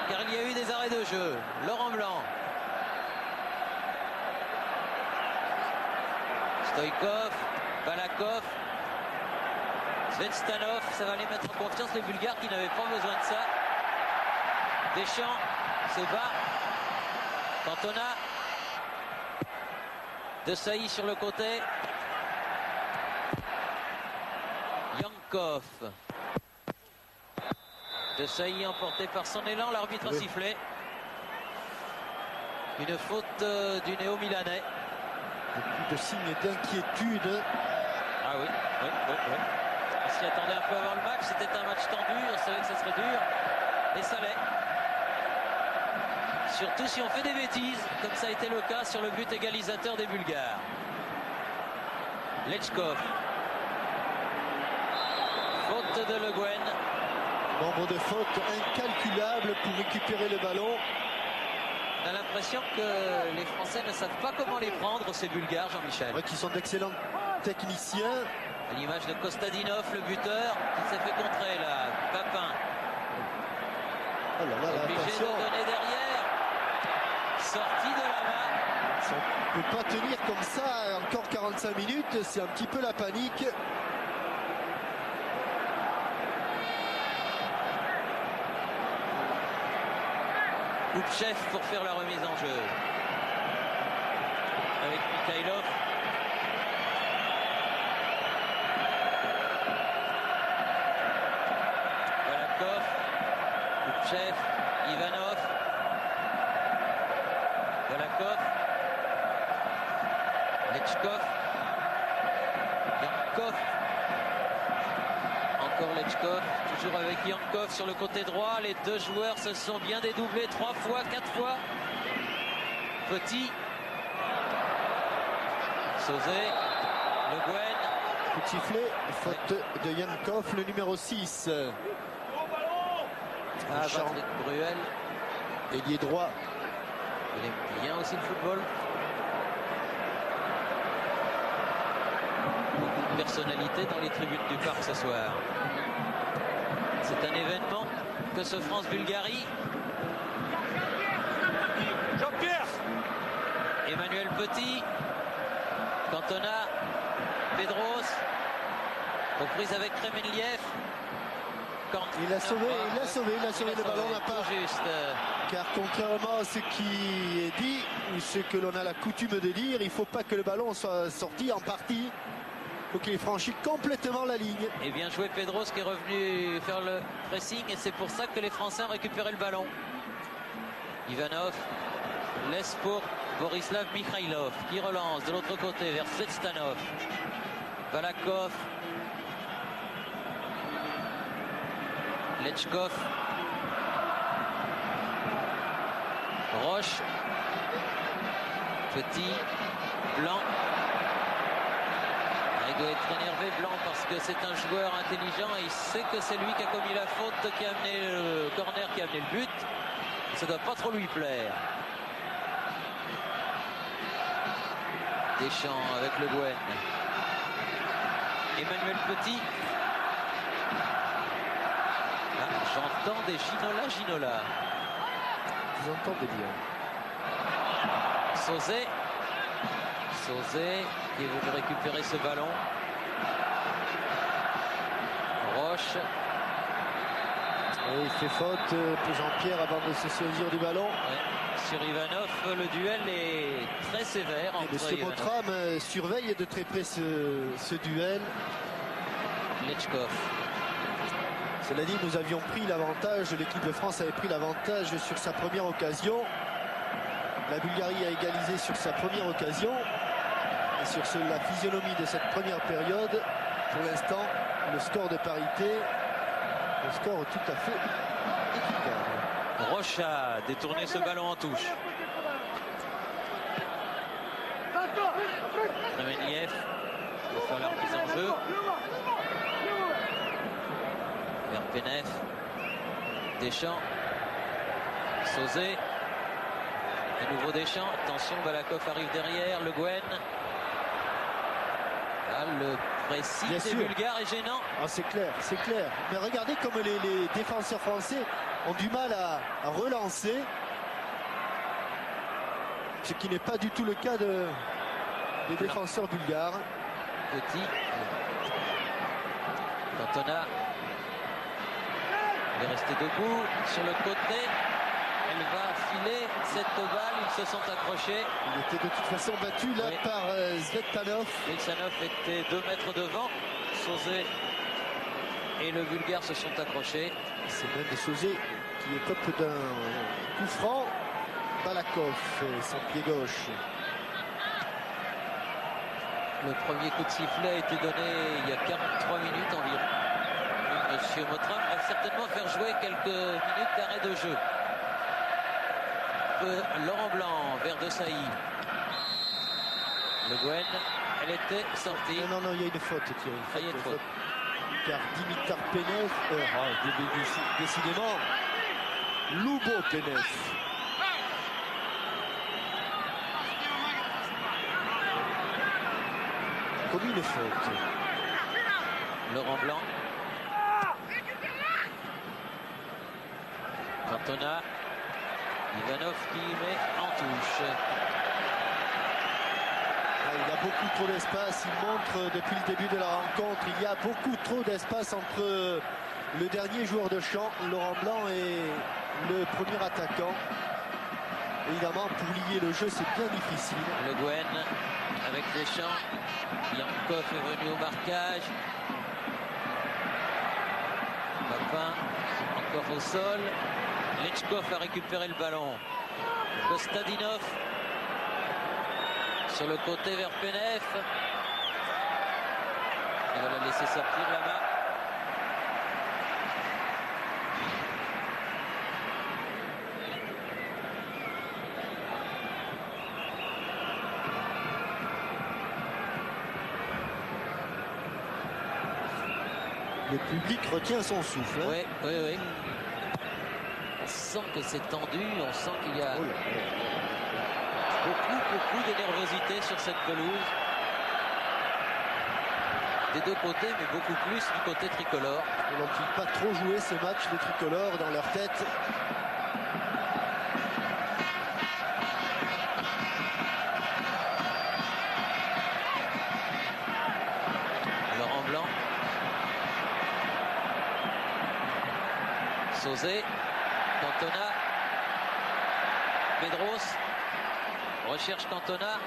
car il y a eu des arrêts de jeu. Laurent Blanc. Stoïkov, Balakov, Zvestanov, ça va les mettre en confiance, les Bulgares qui n'avaient pas besoin de ça. Deschamps se bat. Cantona. De Sailly sur le côté. Yankov. De Sailly emporté par son élan, l'arbitre a sifflé. Une faute du néo-milanais. Beaucoup de signes d'inquiétude. Ah oui, oui, oui, oui. On s'y attendait un peu avant le match, c'était un match tendu, on savait que ça serait dur, et ça l'est. Surtout si on fait des bêtises, comme ça a été le cas sur le but égalisateur des Bulgares. Lechkov. Faute de Le Guen. Nombre de fautes incalculables pour récupérer le ballon. On a l'impression que les Français ne savent pas comment les prendre, ces Bulgares, Jean-Michel. Ouais, qui sont d'excellents techniciens. À l'image de Kostadinov, le buteur, qui s'est fait contrer là. Papin. Oh là là, Obligé de attention. donner derrière. Sortie de la main. On ne peut pas tenir comme ça encore 45 minutes, c'est un petit peu la panique. Loupchev pour faire la remise en jeu. Avec Mikhailov. Balakov. Loupchev. Ivanov. Balakov. Lechkov. Yankov. Encore Lechkov. Toujours avec Yankov sur le côté droit. Les deux joueurs se sont bien dédoublés 3 fois, 4 fois. Petit. Sauzé. Le Guen. Coup de sifflet, faute de Yankov, le numéro 6. Richard, Patrick Bruel. ailier droit. Il aime bien aussi le football. Beaucoup de personnalité dans les tribunes du parc ce soir. C'est un événement que ce France-Bulgarie. Jean-Pierre. Emmanuel Petit. Cantona. Pedros. Aux prises avec Kremenliev. Il a sauvé le ballon n'a pas. Juste. Car contrairement à ce qui est dit, ou ce que l'on a la coutume de dire, il ne faut pas que le ballon soit sorti en partie. Il faut qu'il ait franchi complètement la ligne. Et bien joué Pedros qui est revenu faire le pressing et c'est pour ça que les Français ont récupéré le ballon. Ivanov laisse pour Borislav Mikhailov qui relance de l'autre côté vers Svetstanov. Balakov. Lechkov. Roche. Petit. Blanc. Il doit être énervé Blanc parce que c'est un joueur intelligent et il sait que c'est lui qui a commis la faute, qui a amené le corner, qui a amené le but. Ça ne doit pas trop lui plaire. Deschamps avec Le Guen. Emmanuel Petit. Ah, j'entends des Ginola. Vous entendez bien. Sauzé qui est venu récupérer ce ballon. Roche. Et il fait faute pour Jean-Pierre avant de se saisir du ballon. Ouais. Sur Ivanov, le duel est très sévère Et entre M. Ivanov. Motram surveille de très près ce duel. Lechkov. Cela dit, nous avions pris l'avantage, l'équipe de France avait pris l'avantage sur sa première occasion. La Bulgarie a égalisé sur sa première occasion. Et sur la physionomie de cette première période, pour l'instant, le score de parité, le score tout à fait équitable. Roche a détourné ce ballon en touche. Kremenliev va faire la remise en jeu. Vers Penef. Deschamps. Sauzé. De nouveau Deschamps. Attention, Balakov arrive derrière. Le Guen. Ah, le précis Bien des sûr. Bulgares est gênant. Ah, c'est clair, c'est clair. Mais regardez comme les défenseurs français ont du mal à relancer. Ce qui n'est pas du tout le cas des défenseurs bulgares. Petit. Cantona. Il est resté debout sur le côté. Elle va filer cette balle. Ils se sont accrochés. Il était de toute façon battu là Oui. par Zvetanov. Ilsanov était 2 mètres devant. Sauzé et le Bulgare se sont accrochés. C'est même de Sauzé qui écope d'un coup franc. Balakov, son pied gauche. Le premier coup de sifflet a été donné il y a 43 minutes environ. Et Monsieur Motram va certainement faire jouer quelques minutes d'arrêt de jeu. Laurent Blanc vers De Sailly. Le Guen, elle était sortie. Non, il y a une faute, Thierry. Ah, il y a une faute. Car Dimitar Penev, décidément, Loubo Penev. Commis une faute. Laurent Blanc. Cantona. Ivanov qui met en touche. Il y a beaucoup trop d'espace. Il montre depuis le début de la rencontre, il y a beaucoup trop d'espace entre le dernier joueur de champ, Laurent Blanc, et le premier attaquant. Évidemment, pour lier le jeu, c'est bien difficile. Le Guen avec Deschamps. Yankov est venu au marquage. Papin encore au sol. Lechkov a récupéré le ballon. Kostadinov sur le côté vers Penef. Il va la laisser sortir là-bas. Le public retient son souffle. Hein. Oui, oui, oui. On sent que c'est tendu, on sent qu'il y a beaucoup de nervosité sur cette pelouse. Des deux côtés, mais beaucoup plus du côté tricolore. Ils n'ont pas trop joué ce match, les tricolores, dans leur tête. Laurent Blanc. Sauzé. Cantona. Pedros. Recherche Cantona.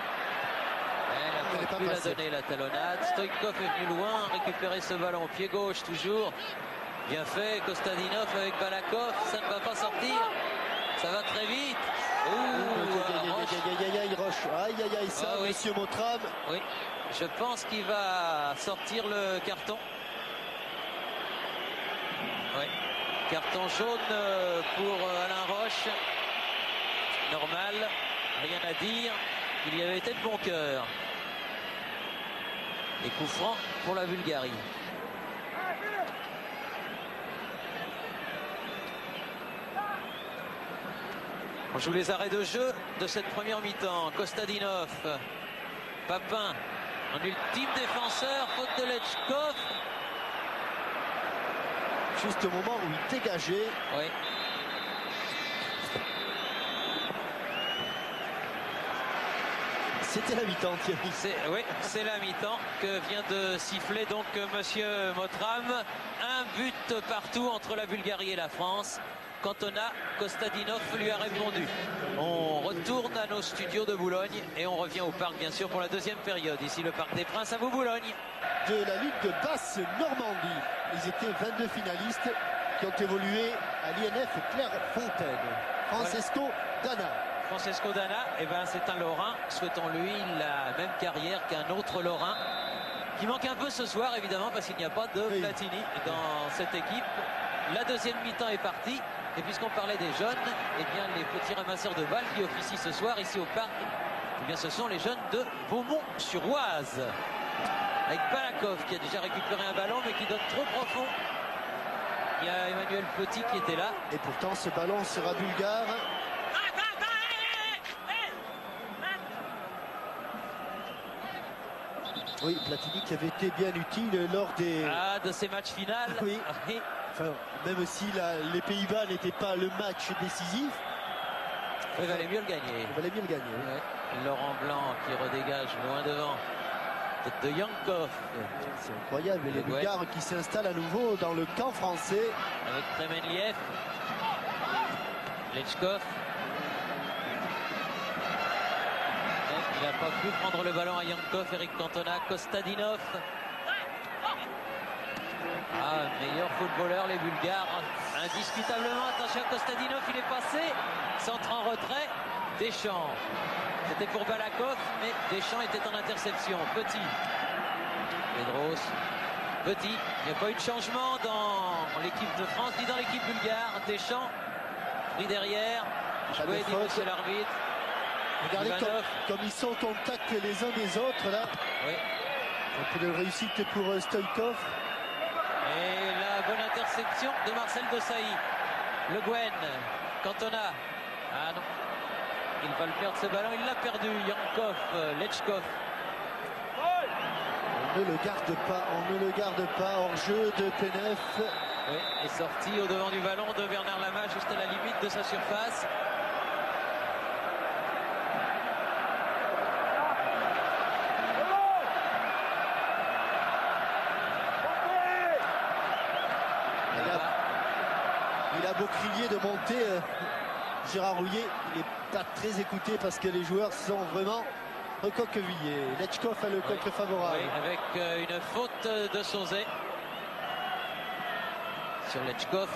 Elle n'a pas pu la donner, la talonnade. Stoïkov est venu loin, récupérer ce ballon. Pied gauche toujours. Bien fait. Kostadinov avec Balakov. Ça ne va pas sortir. Ça va très vite. Roche. Aïe, ça, oui. Monsieur Mottram. Oui, je pense qu'il va sortir le carton. Oui. Carton jaune pour Alain Roche. Normal, rien à dire. Il y avait été de bon cœur. Et coup franc pour la Bulgarie. On joue les arrêts de jeu de cette première mi-temps. Kostadinov, Papin, en ultime défenseur, faute de Lechkov. Juste au moment où il dégageait. Oui. C'était la mi-temps, Thierry. Oui, c'est la mi-temps que vient de siffler donc Monsieur Mottram. Un but partout entre la Bulgarie et la France. Cantona, Kostadinov lui a répondu. On retourne à nos studios de Boulogne et on revient au parc bien sûr pour la deuxième période. Ici le Parc des Princes, à vous Boulogne. De la Ligue de Basse-Normandie. Ils étaient 22 finalistes qui ont évolué à l'INF Clairefontaine. Francesco Dana. Francesco Dana, eh ben, c'est un Lorrain. Souhaitons-lui la même carrière qu'un autre Lorrain qui manque un peu ce soir évidemment parce qu'il n'y a pas de Platini dans cette équipe. La deuxième mi-temps est partie. Et puisqu'on parlait des jeunes, eh bien les petits ramasseurs de balles qui officient ce soir ici au parc, eh bien ce sont les jeunes de Beaumont-sur-Oise. Avec Balakov qui a déjà récupéré un ballon mais qui donne trop profond. Il y a Emmanuel Petit qui était là. Et pourtant ce ballon sera bulgare. Oui, Platini qui avait été bien utile lors des... de ces matchs finales. Oui. Enfin, même si les Pays-Bas n'étaient pas le match décisif. Il valait mieux le gagner. Il valait mieux le gagner. Oui. Ouais. Laurent Blanc qui redégage loin devant. Tête de Yankov. C'est incroyable. Les Bulgares qui s'installent à nouveau dans le camp français. Avec Tremenliev. Lechkov. Il n'a pas pu prendre le ballon à Yankov. Eric Cantona. Kostadinov. Meilleur footballeur, les Bulgares. Indiscutablement, attention, Kostadinov, il est passé. Centre en retrait. Deschamps. C'était pour Balakov, mais Deschamps était en interception. Petit. Pedros. Petit. Il n'y a pas eu de changement dans l'équipe de France, ni dans l'équipe bulgare. Deschamps. Pris derrière. Joué, dit monsieur l'arbitre. Regardez comme ils sont en contact les uns des autres, là. Oui. Un peu de réussite pour Stoïkov. Et la bonne interception de Marcel Desailly. Le Guen, Cantona. Ah non. Il va le perdre ce ballon, il l'a perdu. Yankov, Lechkov. On ne le garde pas, hors jeu de Penef. Oui, est sorti au devant du ballon de Bernard Lama, juste à la limite de sa surface. Il a beau crier de monter, Gérard Rouillet, il n'est pas très écouté parce que les joueurs sont vraiment recroquevillés. Lechkov a le contre favorable. Oui, avec une faute de Sauzet sur Lechkov.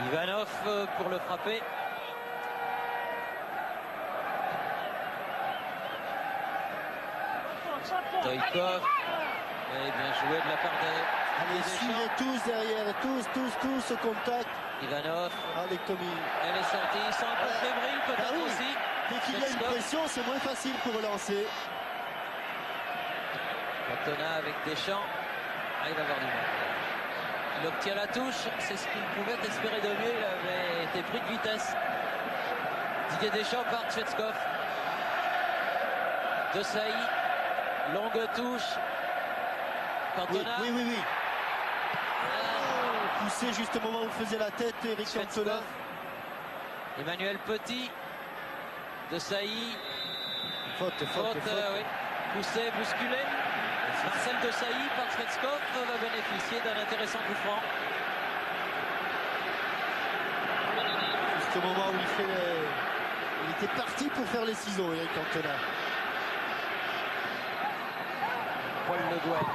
Ivanov pour le frapper. Stoïkov. Et bien joué de la part de... Allez, suivez tous derrière, tous au contact. Ivanov. Allez, comme Elle est sortie, il sent un peu fébrile peut-être oui. aussi. Dès qu'il y a une pression, c'est moins facile pour relancer. Cantona avec Deschamps. Ah, il va avoir du mal. Il obtient la touche, c'est ce qu'il pouvait espérer de mieux. Il avait été pris de vitesse. Didier Deschamps par Tchetskov. De Sailly. Longue touche. Cantona. Oui. Poussé juste au moment où faisait la tête, Eric Cantona. Emmanuel Petit. De Sailly. Faute. Oui. Poussé, bousculé. Marcel de Sailly par Svetskov va bénéficier d'un intéressant coup franc. Juste au moment où il était parti pour faire les ciseaux, Eric Cantona. Paul Le Guen.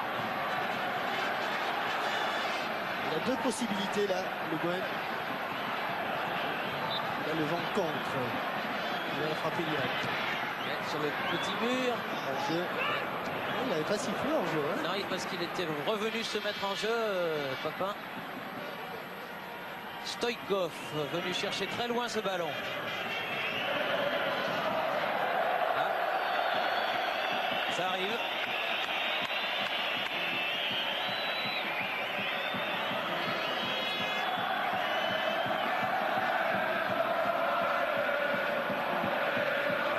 Il a deux possibilités là, Le Guen. Il a le vent contre. Il va frapper direct. Sur le petit mur. Il n'avait pas sifflé en jeu. Hein. Non, parce qu'il était revenu se mettre en jeu, Papin. Stoïkov venu chercher très loin ce ballon. Ah. Ça arrive.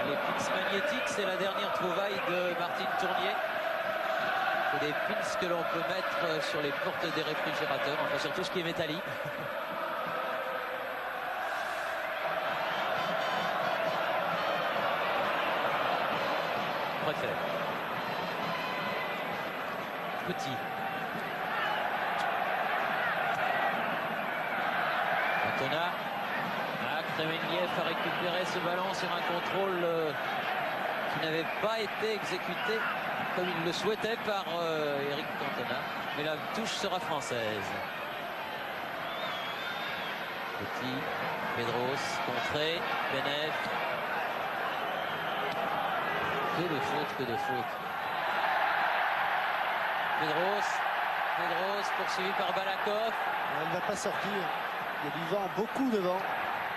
Les pins magnétiques, c'est la dernière trouvaille de Martine Tournier. C'est des pins que l'on peut mettre sur les portes des réfrigérateurs, enfin sur tout ce qui est métallique. Préfère. Petit. Cantona. Kremeniev a récupéré ce ballon sur un contrôle qui n'avait pas été exécuté comme il le souhaitait par Eric Cantona. Mais la touche sera française. Petit, Pedros, contré, Benef. Que de faute. Pedros poursuivi par Balakov. Elle ne va pas sortir. Il y a du vent beaucoup devant.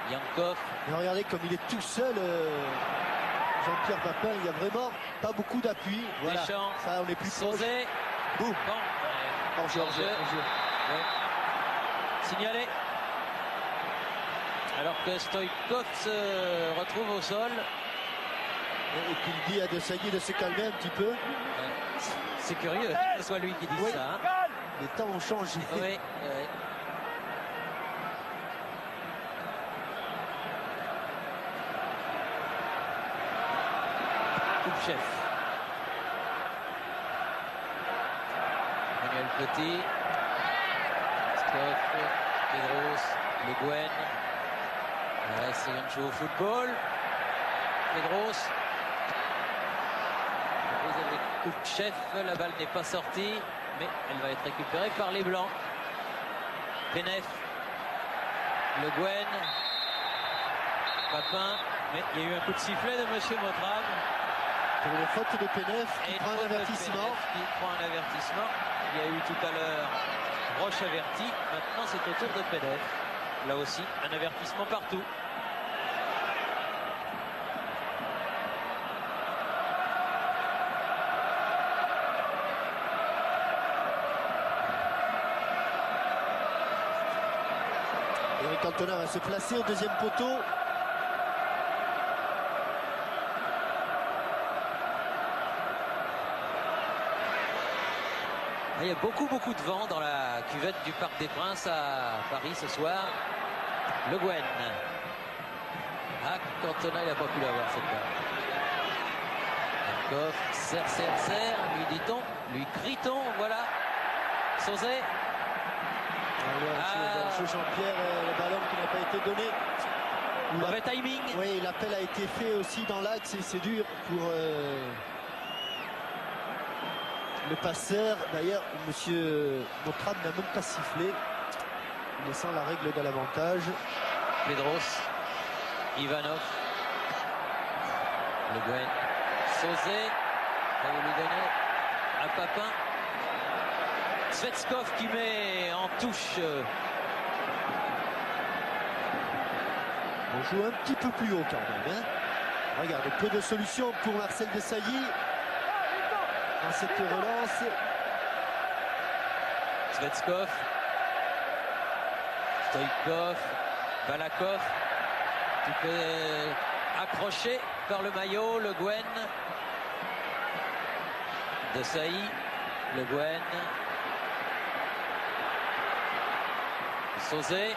Yankov. Et regardez comme il est tout seul, Jean-Pierre Papin, il n'y a vraiment pas beaucoup d'appui. Voilà, Deschamps, ça on est plus proche. Sauzet. Boum. Bon, En jeu. Ouais. Signalé. Alors que Stoïkov se retrouve au sol. Et qu'il dit à De Sailly de se calmer un petit peu. C'est curieux que ce soit lui qui dise ça. Hein. Les temps ont changé. Oui. Chef. Emmanuel Petit. Stoff, Pedros, Le Guen. Essayons de jouer au football. Pedros. Chef, la balle n'est pas sortie, mais elle va être récupérée par les Blancs. Penef. Le Guen. Papin. Mais il y a eu un coup de sifflet de Monsieur Motrab. Pour une faute de Penef qui prend un avertissement. Il y a eu tout à l'heure Roche averti. Maintenant c'est au tour de Penef. Là aussi un avertissement partout. Eric Cantona va se placer au deuxième poteau. Il y a beaucoup de vent dans la cuvette du Parc des Princes à Paris ce soir. Le Guen. Ah, Cantona, il n'a pas pu l'avoir cette balle. Markov, serre, lui dit-on, lui crie-t-on, voilà. Sauzet. Jean-Pierre, le ballon qui n'a pas été donné. Mauvais timing. Oui, l'appel a été fait aussi dans l'axe et c'est dur pour le passeur. D'ailleurs, monsieur Motrab n'a même pas sifflé, laissant la règle de l'avantage. Pedros, Ivanov, Le Guen, Sauzet, va lui donner à Papin. Svetskov qui met en touche. On joue un petit peu plus haut quand même. Hein. Regardez, peu de solutions pour Marcel Desailly dans cette relance. Svetskov, Stoïkov, Balakov, tout est accroché par le maillot. Le Guen, Desailly, Le Guen, Sauzet.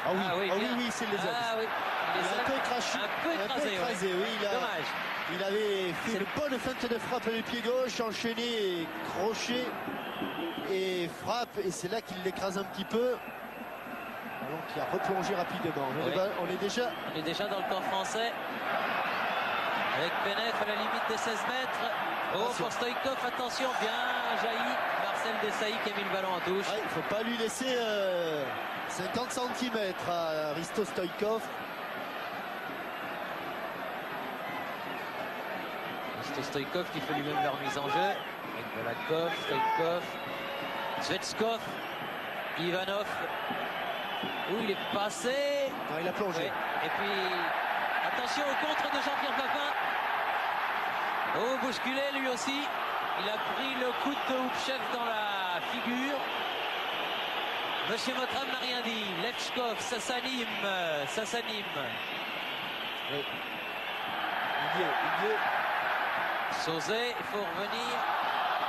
Ah oui, c'est les hommes. Ah oui. Il a un peu écrasé, oui. Dommage. Il avait fait une bonne feinte de frappe avec le pied gauche, enchaîné, crochet et frappe. Et c'est là qu'il l'écrase un petit peu. Alors qu'il a replongé rapidement. Oui. On est déjà dans le camp français. Avec Penef à la limite des 16 mètres. Oh, pour Stoïkov, attention, bien jailli. Marcel Desailly qui a mis le ballon en touche. Il ne faut pas lui laisser 50 cm à Risto Stoïkov. Risto Stoïkov qui fait lui-même la remise en jeu. Avec Balakov, Stoïkov, Svetskov, Ivanov. Où il est passé. Non, il a plongé. Ouais. Et puis, attention au contre de Jean-Pierre Papin. Oh, bousculé lui aussi. Il a pris le coup de Houpchef dans la figure. Monsieur Motrab n'a rien dit. Lechkov, ça s'anime. Oui. Il y est. Sauzet, il faut revenir.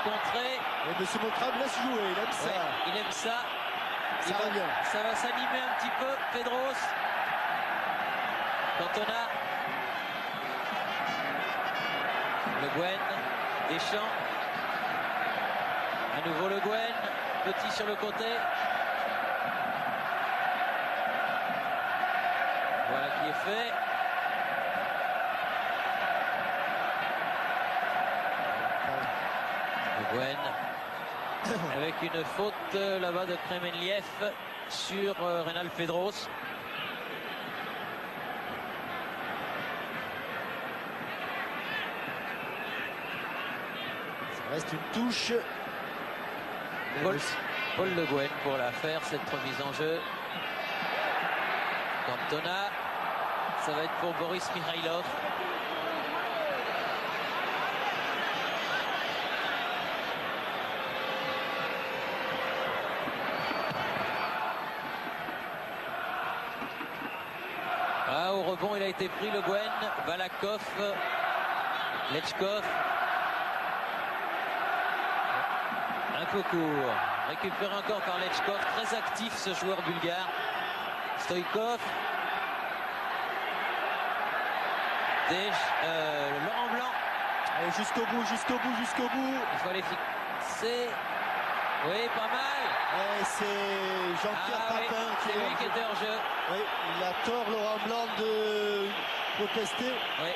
Contrer. Et monsieur Motrab laisse jouer, il aime ça. Ouais, il aime ça. Ça va s'animer un petit peu. Pedros. Cantona. Le Guen. Deschamps. À nouveau Le Guen. Petit sur le côté. Voilà qui est fait. Le Guen. Avec une faute là-bas de Kremenliev sur Reynal Pedros. Ça reste une touche. Paul Le Guen pour la faire, cette remise en jeu. Cantona. Ça va être pour Boris Mikhailov. Au rebond, il a été pris, Le Guen, Balakov, Lechkov. Un peu court. Récupéré encore par Lechkov. Très actif ce joueur bulgare. Stoïkov. Laurent Blanc. Allez, jusqu'au bout. Il faut aller fixer. Oui, pas mal. Ouais, c'est Jean-Pierre Papin c'est lui qui était hors jeu. Oui, il a tort Laurent Blanc de protester. Oui.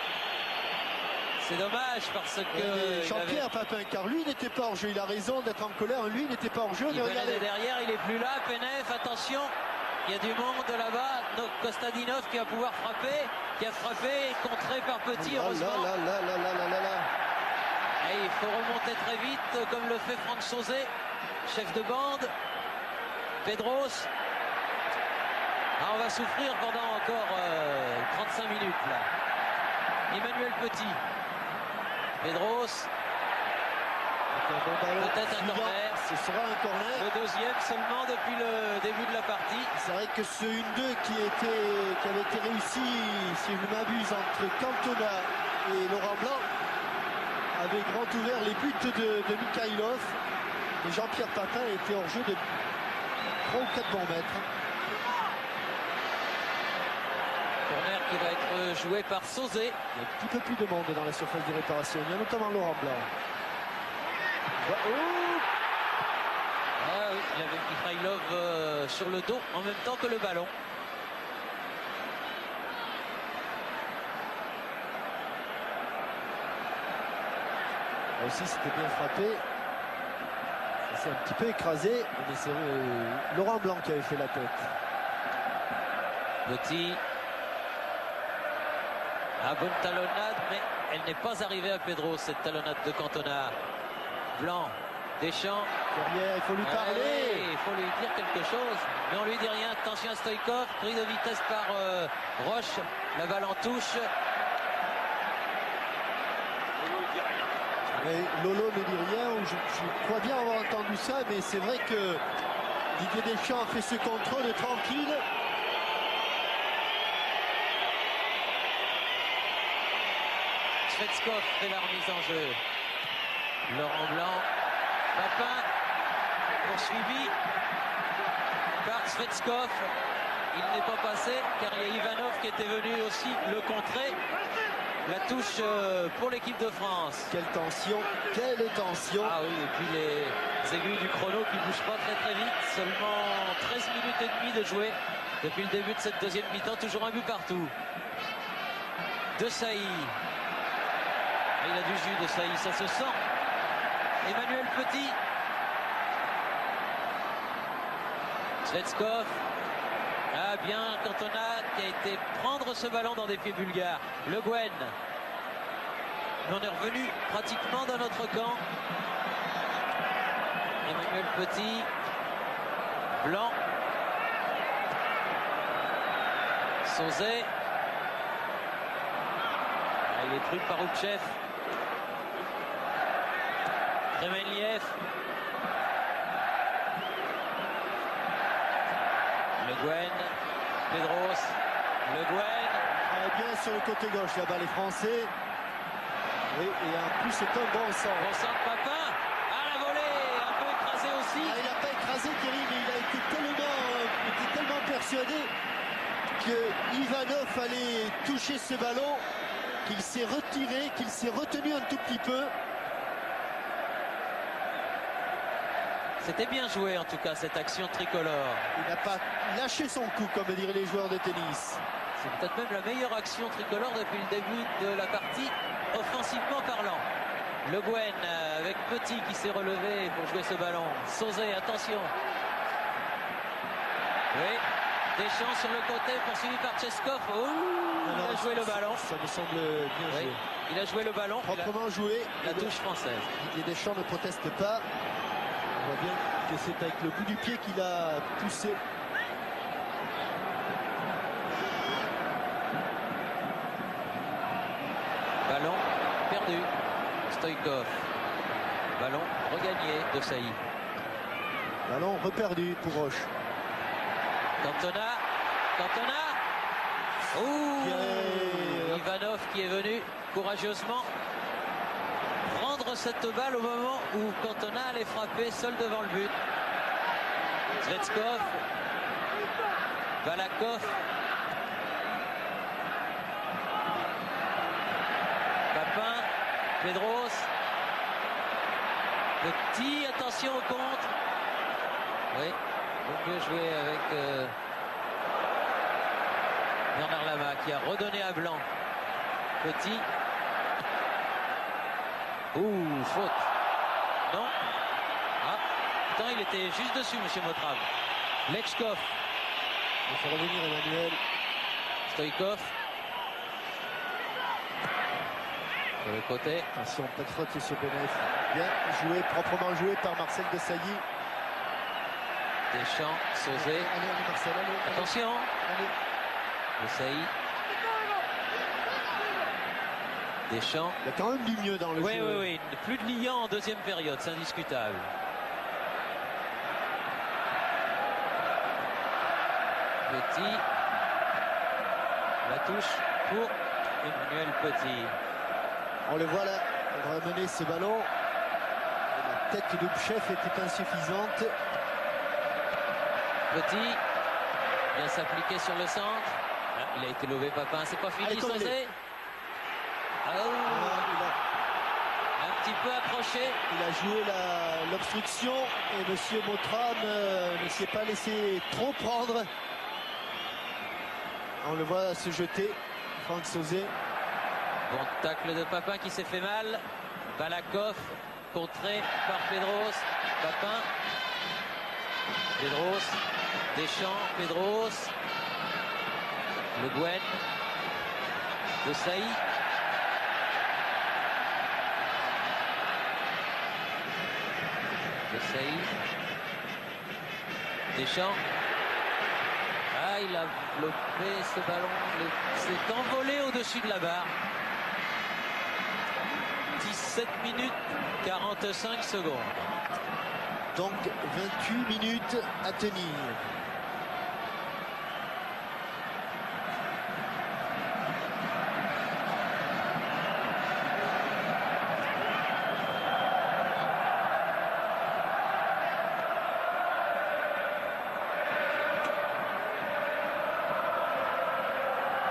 C'est dommage parce que Jean-Pierre Papin, car lui n'était pas hors jeu. Il a raison d'être en colère. Lui n'était pas hors jeu. Il venait derrière, il est plus là. Penef, attention. Il y a du monde là-bas. Kostadinov qui va pouvoir frapper. Qui a frappé, contré par Petit, heureusement. Et il faut remonter très vite, comme le fait Franck Sauzet, chef de bande. Pedros. On va souffrir pendant encore 35 minutes là. Emmanuel Petit. Pedros. Peut-être un corner. Ce sera un corner. Le deuxième seulement depuis le début de la partie. C'est vrai que ce 1-2 qui avait été réussi, si je ne m'abuse, entre Cantona et Laurent Blanc avait grand ouvert les buts de Mikhailov. Mais Jean-Pierre Papin était hors jeu de 3 ou 4 bons mètres. Corner qui va être joué par Sauzé. Il y a un petit peu plus de monde dans la surface de réparation. Il y a notamment Laurent Blanc. Oh, Ah oui, il avait Mikhailov sur le dos en même temps que le ballon. là aussi, c'était bien frappé. Ça s'est un petit peu écrasé. Mais c'est Laurent Blanc qui avait fait la tête. Petit. Ah, bonne talonnade, mais elle n'est pas arrivée à Pedro, cette talonnade de Cantona. Blanc, Deschamps. Derrière, il faut lui parler. Ouais, il faut lui dire quelque chose. Mais on lui dit rien. Attention à Stoïkov. Pris de vitesse par Roche. La balle en touche. Mais Lolo ne dit rien. Je crois bien avoir entendu ça, mais c'est vrai que Didier Deschamps a fait ce contrôle tranquille. Svetskov fait la remise en jeu. Laurent Blanc. Papin poursuivi par Svetskov. Il n'est pas passé car il y a Ivanov qui était venu aussi le contrer. La touche pour l'équipe de France. Quelle tension, quelle tension. Ah oui, et puis les aiguilles du chrono qui ne bougent pas très vite. Seulement 13 minutes et demie de jouer depuis le début de cette deuxième mi-temps. Toujours un but partout. De Sailly. Il a du jus de Sailly, ça se sent. Emmanuel Petit. Svetskov. Ah bien, Cantona qui a été prendre ce ballon dans des pieds bulgares. Le Guen. Mais on est revenu pratiquement dans notre camp. Emmanuel Petit. Blanc. Sauzé. Ah, il est pris par Oubchev. Kremeliev. Le Guen. Pedros. Le Guen. Bien sur le côté gauche là-bas les Français. Oui, et en plus c'est un bon centre. Bon centre Papin. Ah la volée, un peu écrasé aussi. Ah, il n'a pas écrasé Thierry, mais il a été tellement persuadé que Ivanov allait toucher ce ballon qu'il s'est retiré, qu'il s'est retenu un tout petit peu. C'était bien joué en tout cas cette action tricolore. Il n'a pas lâché son coup comme diraient les joueurs de tennis. C'est peut-être même la meilleure action tricolore depuis le début de la partie, offensivement parlant. Le Guen avec Petit qui s'est relevé pour jouer ce ballon. Sauzé, attention. Oui, Deschamps sur le côté, poursuivi par Tcheskov. Oh, il a joué le ballon. Ça me semble bien joué. Il a joué le ballon. Proprement joué. La touche française. Didier Deschamps ne proteste pas. On voit bien que c'est avec le bout du pied qu'il a poussé. Ballon perdu. Stoïkov. Ballon regagné de Sailly. Ballon reperdu pour Roche. Cantona. Ivanov qui est venu courageusement prendre cette balle au moment où Cantona allait frapper seul devant le but. Svetskov. Balakov. Papin. Pedros. Petit, attention au contre. Oui, vaut mieux jouer avec Bernard Lama qui a redonné à Blanc. Petit. Ouh, faute. Non. Ah, pourtant il était juste dessus, monsieur Motrab. Lechkov. Il faut revenir Emmanuel. Stoïkov. Sur le côté. Attention, pas de faute sur Benef. Bien joué, proprement joué par Marcel Desailly. Deschamps, Sauzé. Allez, Marcel, allez. Attention. Allez. Desailly. Deschamps. Il y a quand même du mieux dans le jeu. Oui. Plus de liant en deuxième période, c'est indiscutable. Petit. La touche pour Emmanuel Petit. On le voit là, on va mener ce ballon. Il n'a tête de chef était insuffisante. Petit vient s'appliquer sur le centre. Ah, il a été levé, Papin. C'est pas fini, Sauzet. Un petit peu approché. Il a joué l'obstruction et monsieur Mottram ne s'est pas laissé trop prendre. On le voit se jeter, Franck Sauzet. Bon tacle de Papin qui s'est fait mal. Balakov contré par Pedros. Papin. Pedros. Deschamps. Pedros. Le Guen. De Saï. De Saï. Deschamps. Ah, il a bloqué ce ballon. Il s'est envolé au-dessus de la barre. 17 minutes 45 secondes. Donc 28 minutes à tenir.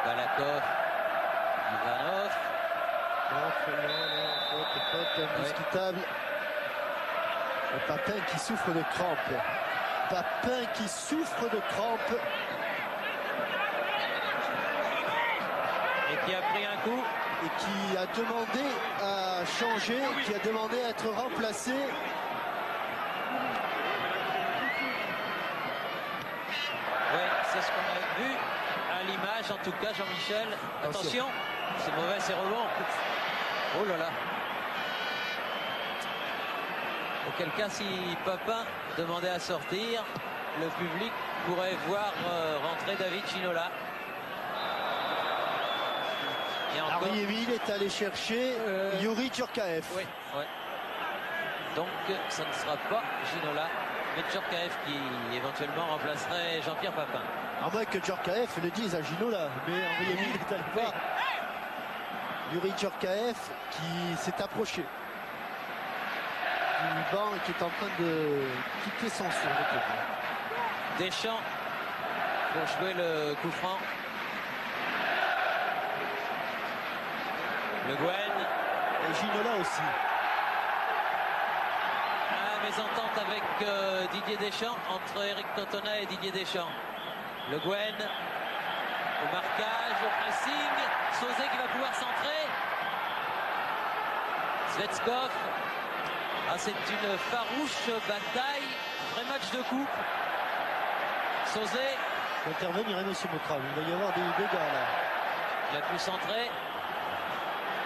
Balakov, Ivanov. Faute indiscutable. Le Papin qui souffre de crampes. Papin qui souffre de crampes. Et qui a pris un coup. Et qui a demandé à changer, qui a demandé à être remplacé. Oui, c'est ce qu'on a vu à l'image, en tout cas, Jean-Michel. Attention, c'est mauvais, c'est rebond. Oh là là. Auquel cas, si Papin demandait à sortir, le public pourrait voir rentrer David Ginola. Et encore... Henri-Émile est allé chercher Youri Djorkaeff. Oui, ouais. Donc, ça ne sera pas Ginola, mais Djorkaeff qui éventuellement remplacerait Jean-Pierre Papin. À moins que Djorkaeff le dise à Ginola, mais Henri-Émile est allé voir Youri Djorkaeff qui s'est approché du banc et qui est en train de quitter son sur le côté. Deschamps pour jouer le coup franc. Le Guen. Et Ginola aussi. Mésentente avec Didier Deschamps, entre Eric Cantona et Didier Deschamps. Le Guen au marquage, au pressing. Sauzet qui va pouvoir centrer. Svetskov. Ah, c'est une farouche bataille. Vrai match de coupe. Sauzet. Il faut intervenir, monsieur Mottram. Il va y avoir des dégâts là. Il a pu centrer.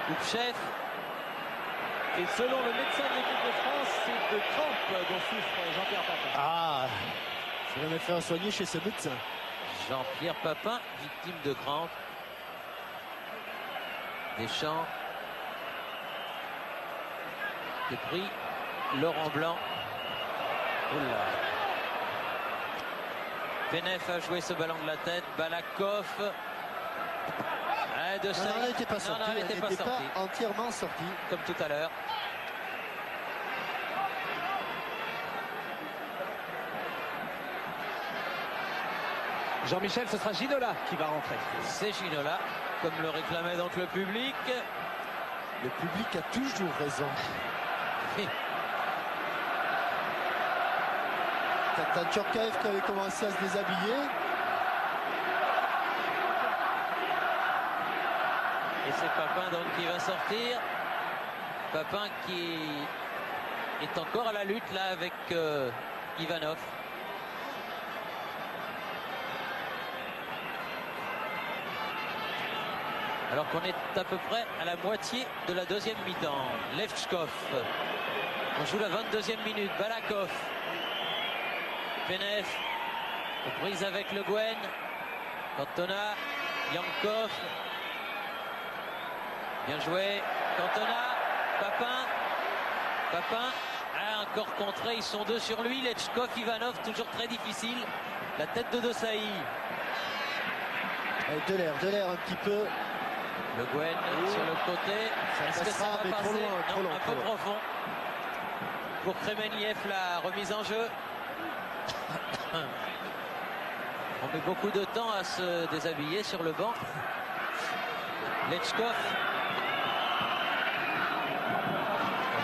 Coupe-chef. Et selon le médecin de l'équipe de France, c'est de crampes dont souffre Jean-Pierre Papin. Ah, je vais me faire soigner chez ce médecin. Jean-Pierre Papin, victime de crampes. Deschamps. C'est pris. Laurent Blanc. Oula. Penef a joué ce ballon de la tête. Balakov. Non, elle n'était pas sortie. Elle n'était pas entièrement sortie. Comme tout à l'heure. Jean-Michel, ce sera Ginola qui va rentrer. C'est Ginola, comme le réclamait donc le public. Le public a toujours raison. T'as Djorkaeff qui avait commencé à se déshabiller. Et c'est Papin donc qui va sortir. Papin qui est encore à la lutte là avec Ivanov. Alors qu'on est à peu près à la moitié de la deuxième mi-temps. Levchkov. On joue la 22e minute. Balakov. Penef. Prise avec Le Guen. Cantona. Yankov. Bien joué. Cantona. Papin. Papin. Ah, encore contré. Ils sont deux sur lui. Levchkov, Ivanov. Toujours très difficile. La tête de Desailly. De l'air un petit peu. Le Guen sur le côté. Est-ce que ça va passer? Trop loin, un peu profond. pour Kremenliev, la remise en jeu. On met beaucoup de temps à se déshabiller sur le banc. Lechkov.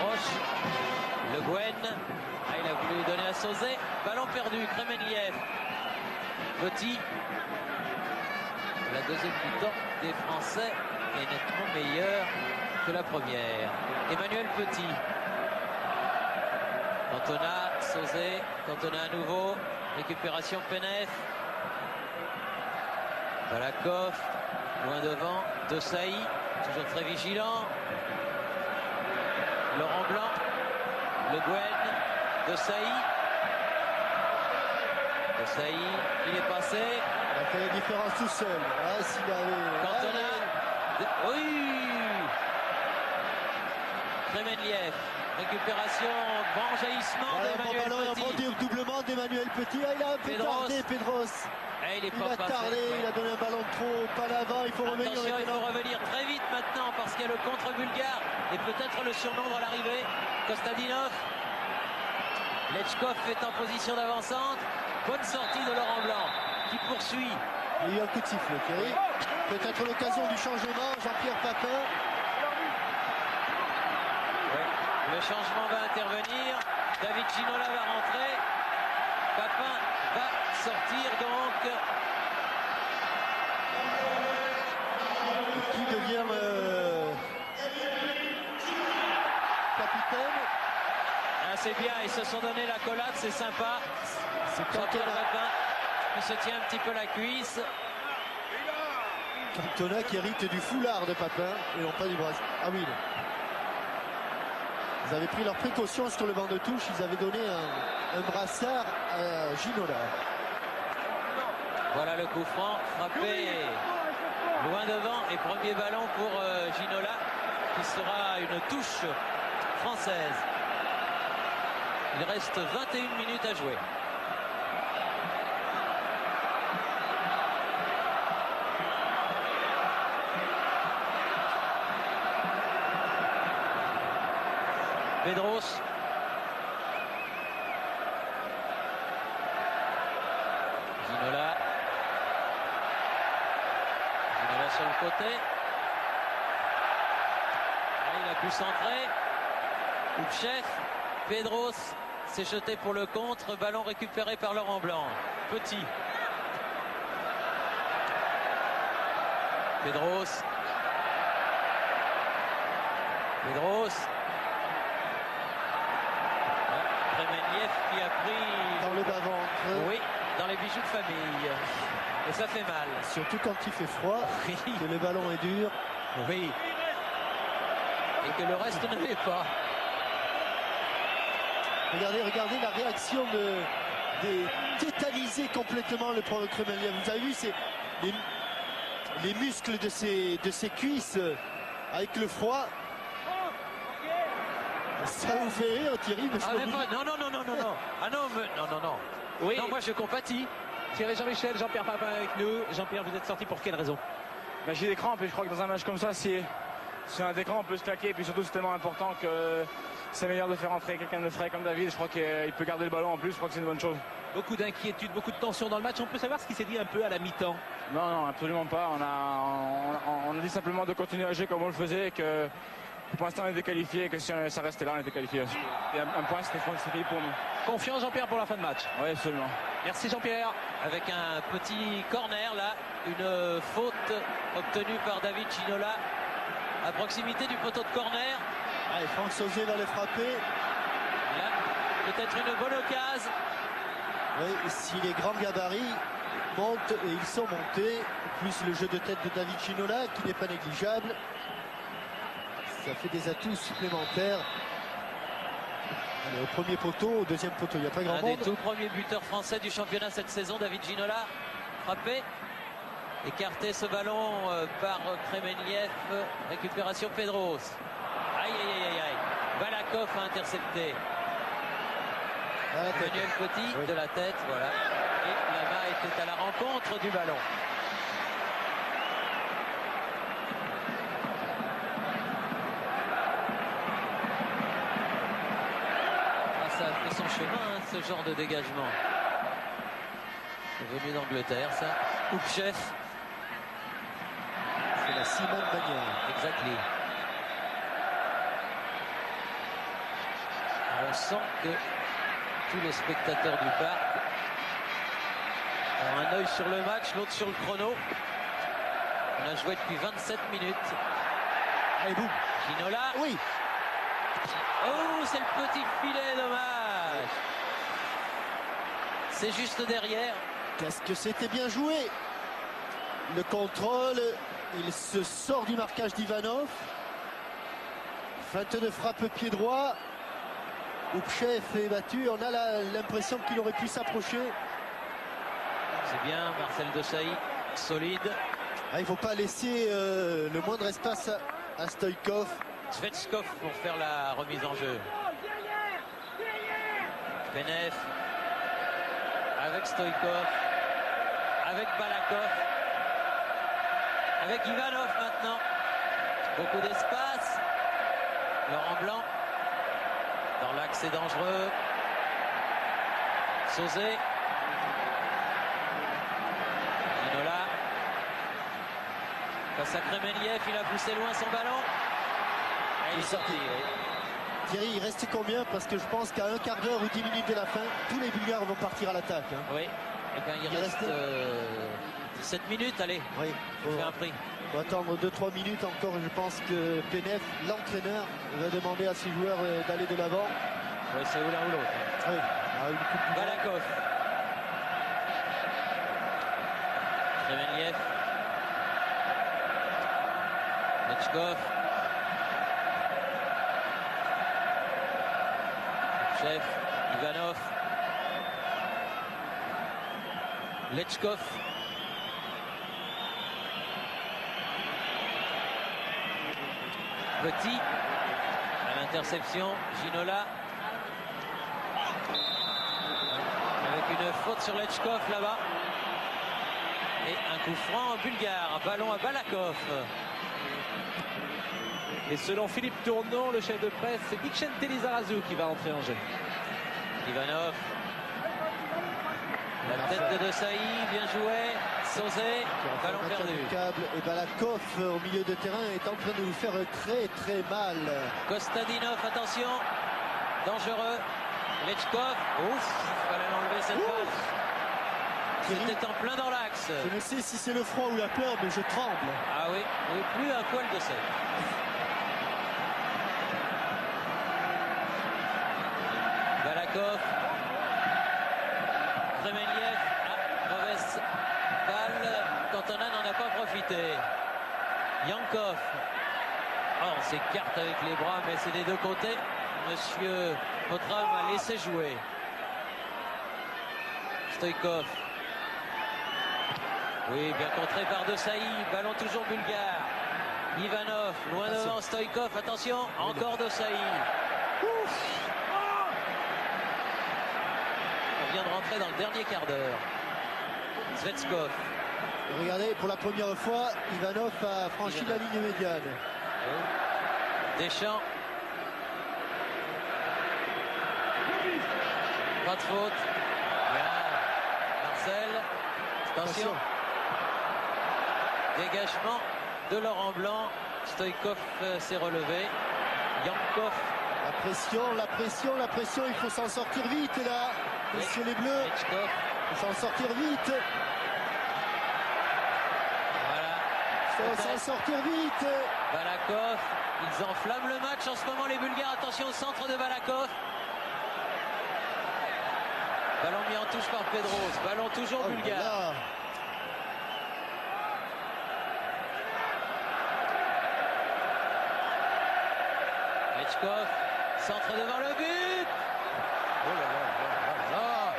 Roche. Le Guen. Ah, il a voulu donner à Sauzet. Ballon perdu. Kremenliev. Petit. La deuxième mi-temps des Français est nettement meilleure que la première. Emmanuel Petit. Cantona, Sauzet, Cantona à nouveau. Récupération Penef. Balakov, loin devant. De Sailly, toujours très vigilant. Laurent Blanc. Le Guen. De Sailly. De Sailly, il est passé. Il a fait la différence tout seul. Ah, s'il avait... Cantona. Oui. Kremenliev. Récupération, grand jaillissement d'Emmanuel Petit. Un bon doublement d'Emmanuel Petit. Ah, il a un peu tardé, Pedros. Il a tardé, il a donné un ballon trop, pas l'avant. Il faut revenir. Attention, il faut revenir très vite maintenant parce qu'il y a le contre-bulgare et peut-être le surnombre à l'arrivée. Kostadinov. Lechkov est en position d'avancante. Bonne sortie de Laurent Blanc qui poursuit. Il y a eu un coup de sifflet, Thierry. Peut-être l'occasion du changement. Jean-Pierre Papin. Le changement va intervenir. David Ginola va rentrer. Papin va sortir donc. Qui devient capitaine? Ah, c'est bien, ils se sont donné la collade, c'est sympa. C'est Jean-Pierre Cantona. Papin qui se tient un petit peu la cuisse. Cantona qui hérite du foulard de Papin et non pas du bras. Ah oui. Ils avaient pris leurs précautions sur le banc de touche. Ils avaient donné un brassard à Ginola. Voilà le coup franc, frappé loin devant et premier ballon pour Ginola qui sera une touche française. Il reste 21 minutes à jouer. Pedros. Ginola. Ginola sur le côté. Là, il a pu centrer. Oupchef. Pedros s'est jeté pour le contre. Ballon récupéré par Laurent Blanc. Petit. Pedros. Pedros. Kremenliev qui a pris Dans le bas-ventre. oui, dans les bijoux de famille. Et ça fait mal. Surtout quand il fait froid, Oui. que le ballon est dur. Oui. Et que le reste ne l'est pas. Regardez la réaction des tétanisés complètement le pauvre Kremenliev. Vous avez vu les muscles de ses cuisses avec le froid. Ça vous fait rire, Thierry? Ah, mais pas, non. Ah non, non. Oui. Non, moi je compatis. Thierry Jean-Michel, Jean-Pierre Papin avec nous. Jean-Pierre, vous êtes sorti pour quelle raison? J'ai des crampes et je crois que dans un match comme ça, si un des crampes peut se claquer, et puis surtout c'est tellement important que c'est meilleur de faire entrer quelqu'un de frais comme David. Je crois qu'il peut garder le ballon en plus, je crois que c'est une bonne chose. Beaucoup d'inquiétude, beaucoup de tension dans le match. On peut savoir ce qui s'est dit un peu à la mi-temps? Non, absolument pas. On a dit simplement de continuer à jouer comme on le faisait, que pour l'instant on était qualifié, que si ça restait là, on était qualifié. Et un point, c'était fini pour nous. Confiant Jean-Pierre pour la fin de match? Oui, absolument. Merci Jean-Pierre. Avec un petit corner là, une faute obtenue par David Ginola à proximité du poteau de corner. Allez, Franck Sauzet va le frapper. Là, peut-être une bonne occasion. Oui, si les grands gabarits montent, et ils sont montés, plus le jeu de tête de David Ginola qui n'est pas négligeable, ça fait des atouts supplémentaires. Allez, au premier poteau, au deuxième poteau, il n'y a pas grand Un monde. des tout premiers buteurs français du championnat cette saison, David Ginola, frappé. Écarté ce ballon par Kremenliev. Récupération Pedros. Aïe. Balakov a intercepté. Emmanuel Petit Oui. de la tête, voilà. Et la main était à la rencontre du ballon. ce genre de dégagement. C'est venu d'Angleterre, ça. Oupchev. C'est la Simone manière. Exactly. On sent que tous les spectateurs du parc ont un œil sur le match, l'autre sur le chrono. On a joué depuis 27 minutes. Allez, boum. Ginola. Oui. Oh, c'est le petit filet, dommage. C'est juste derrière. Qu'est-ce que c'était bien joué. Le contrôle, il se sort du marquage d'Ivanov. Feinte de frappe pied droit. Oupchev est battu. On a l'impression qu'il aurait pu s'approcher. C'est bien, Marcel Desailly, solide. Ah, il ne faut pas laisser le moindre espace à Stoïkov. Svetskov pour faire la remise en jeu. Penev avec Stoïkov, avec Balakov, avec Ivanov maintenant. Beaucoup d'espace. Laurent Blanc dans l'axe, c'est dangereux. Sauzet. Ginola face à Kremeliev, il a poussé loin son ballon. Et il est sorti. Thierry, il reste combien? Parce que je pense qu'à un quart d'heure ou 10 minutes de la fin, tous les Bulgares vont partir à l'attaque. Hein. Oui, et bien il reste 17 minutes, allez, Oui, on fait un prix. On va attendre 2-3 minutes encore. Je pense que Penev, l'entraîneur, va demander à ses joueurs d'aller de l'avant. Oui, c'est ou l'un ou l'autre. Oui, une coupe du Balakov. Kremeliev. Lechkov. Chef, Ivanov. Lechkov. Petit. À l'interception, Ginola. Avec une faute sur Lechkov là-bas. Et un coup franc bulgare. Ballon à Balakov. Et selon Philippe Tournon, le chef de presse, c'est Vicente Lizarazu qui va entrer en jeu. Ivanov. La tête de Desailly, bien joué. Sauzet, ballon perdu. câble. Et Balakov au milieu de terrain est en train de nous faire très très mal. Kostadinov, attention. Dangereux. Lechkov. Ouf, il fallait l'enlever cette balle. C'était en plein dans l'axe. Je ne sais si c'est le froid ou la peur, mais je tremble. Ah oui, oui, plus un poil de sel. Balakov. Kremeliev. Ah, mauvaise balle. Cantona n'en a pas profité. Yankov. Oh, on s'écarte avec les bras, mais c'est des deux côtés. Monsieur Potram a laissé jouer. Stoïkov. Oui, bien contré par Desailly. Ballon toujours bulgare. Ivanov, loin devant Stoïkov. Attention, encore Desailly. On vient de rentrer dans le dernier quart d'heure. Svetskov. Regardez, pour la première fois, Ivanov a franchi la ligne médiane. Deschamps. Pas de faute. Bien. Marcel. Attention. Dégagement de Laurent Blanc. Stoïkov s'est relevé. Yankov. La pression, il faut s'en sortir vite là. Messieurs les Bleus, Lechkov. il faut s'en sortir vite. Voilà. Il faut s'en sortir vite. Balakov. Ils enflamment le match en ce moment, les Bulgares. Attention au centre de Balakov. Ballon mis en touche par Pedros. Ballon toujours bulgare. Là. Lechkov, centre devant le but. Oh là là là là là.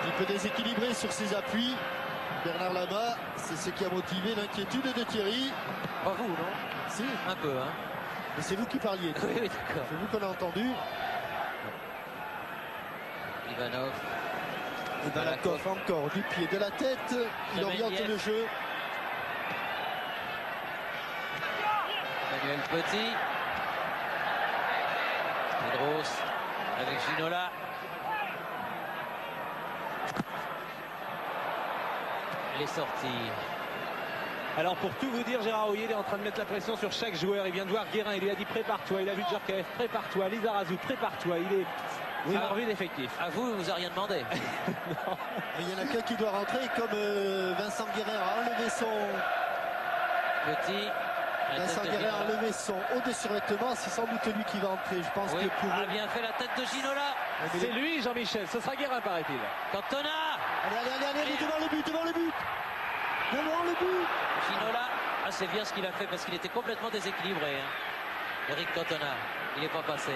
Un petit peu déséquilibré sur ses appuis. Bernard Lama, c'est ce qui a motivé l'inquiétude de Thierry. Pas vous, non? Si, Un peu, hein. mais c'est vous qui parliez. Oui, oui, d'accord. C'est vous qu'on a entendu. Ivanov. Et Balakov encore du pied, de la tête. Il oriente le jeu. Manuel Petit. Pedros avec Ginola. Elle est sortie. Alors pour tout vous dire, Gérard Houllier est en train de mettre la pression sur chaque joueur. Il vient de voir Guérin, il lui a dit prépare-toi. Il a vu Djorkaeff, prépare-toi. Lizarazu, prépare-toi. Il est en revue d'effectif. À vous, il vous a rien demandé. Il y en a qu'un qui doit rentrer, comme Vincent Guérin a enlevé son... Petit. Vincent Guérin a enlevé son haut de survêtement, c'est sans doute lui qui va entrer. Je pense Oui, que pour a bien fait la tête de Ginola. C'est lui, Jean-Michel. Ce sera Guérin, paraît-il. Cantona. Allez, devant le but, devant le but. Devant le but. Ginola. Ah, c'est bien ce qu'il a fait parce qu'il était complètement déséquilibré. Eric Cantona. Il n'est pas passé.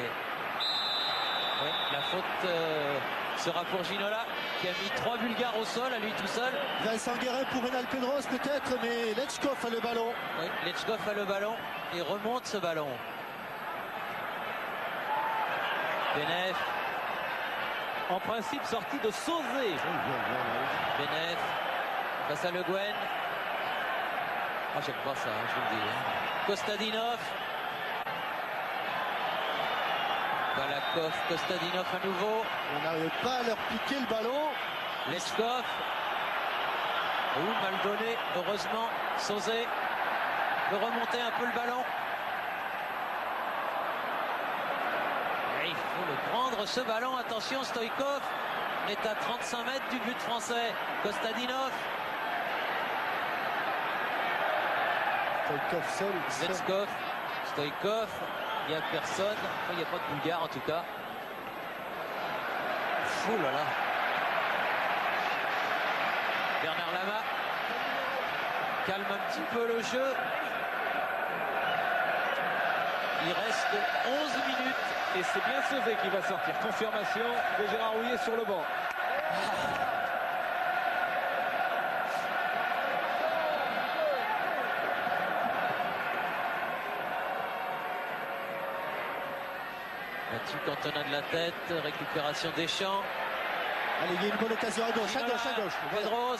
Oui, la faute sera pour Ginola qui a mis 3 Bulgares au sol à lui tout seul. Vincent Guérin pour Rénal Pedros peut-être, mais Lechkov a le ballon. Oui, Lechkov a le ballon et remonte ce ballon. Benef. En principe, sortie de Sauzé. Benef. Face à Le Guen. Ah, j'aime pas ça, je vous le dis. Kostadinov. Balakov, Kostadinov à nouveau. On n'arrive pas à leur piquer le ballon. Lechkov. Mal donné, heureusement. Sauzé peut remonter un peu le ballon. Et il faut le prendre ce ballon. Attention, Stoïkov. On est à 35 mètres du but français. Kostadinov. Stoïkov seul. Lechkov. Stoïkov. Il n'y a personne. Enfin, il n'y a pas de Bulgare en tout cas. Ouh là là. Bernard Lama calme un petit peu le jeu. Il reste 11 minutes. Et c'est bien Sauzé qui va sortir. Confirmation de Gérard Houllier sur le banc. Battu Cantona de la tête. Récupération Deschamps. Allez, il y a une bonne occasion à gauche, Ginola, à gauche. Pedros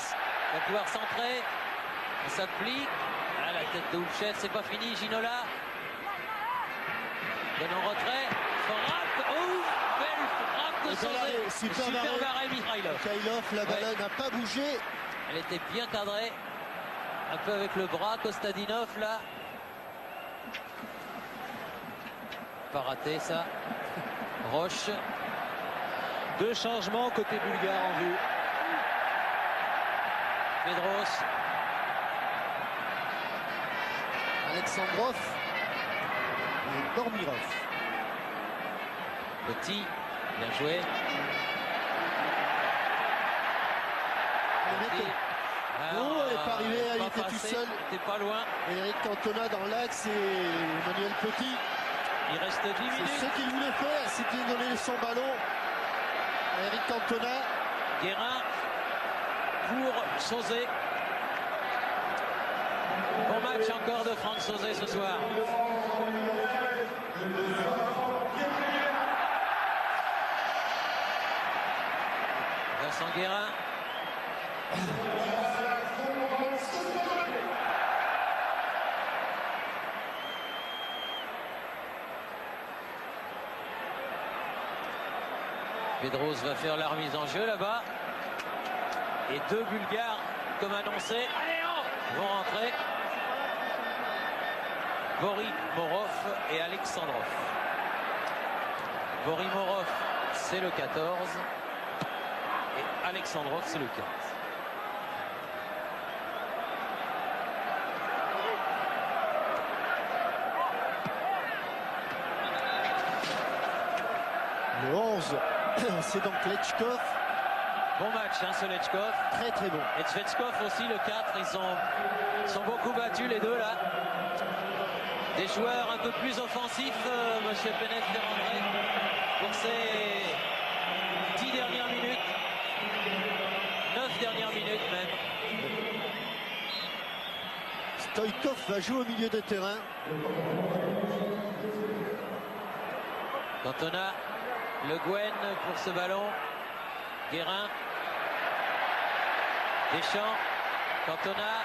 va pouvoir centrer. Ça plie. Ah, la tête de Houlchev, c'est pas fini. Ginola. Donne en retrait. Frappe. Oh, belle frappe de Sauzé. Super arrêt Mikhailov. Mikhailov, la balle n'a pas bougé. Elle était bien cadrée. Un peu avec le bras. Kostadinov là. Pas raté ça. Roche. 2 changements côté bulgare en vue. Pedros. Alexandrov et Dormirov. Petit. Bien joué. Petit. Oh, elle n'est pas arrivée, elle était tout seul. T'es pas loin. Eric Cantona dans l'axe et Emmanuel Petit. Il reste 10 minutes. C'est ce qu'il voulait faire, c'était donner son ballon à Eric Cantona. Guérin pour Sauzé. Bon match encore de Franck Sauzé ce soir. Vincent Guérin. Pedros va faire la remise en jeu là-bas. Et 2 Bulgares, comme annoncé, vont rentrer. Bori Morov et Alexandrov. Bori Morov, c'est le 14. Et Alexandrov, c'est le 15. Le 11, c'est donc Lechkov. Bon match, hein, ce Lechkov. Très très bon. Et Tvetskov aussi, le 4. Ils sont beaucoup battus, les deux, là. Des joueurs un peu plus offensifs, monsieur Penef fait rentrer pour ces 10 dernières minutes. 9 dernières minutes même. Stoïkov va jouer au milieu de terrain. Cantona, Le Guen pour ce ballon. Guérin. Deschamps. Cantona.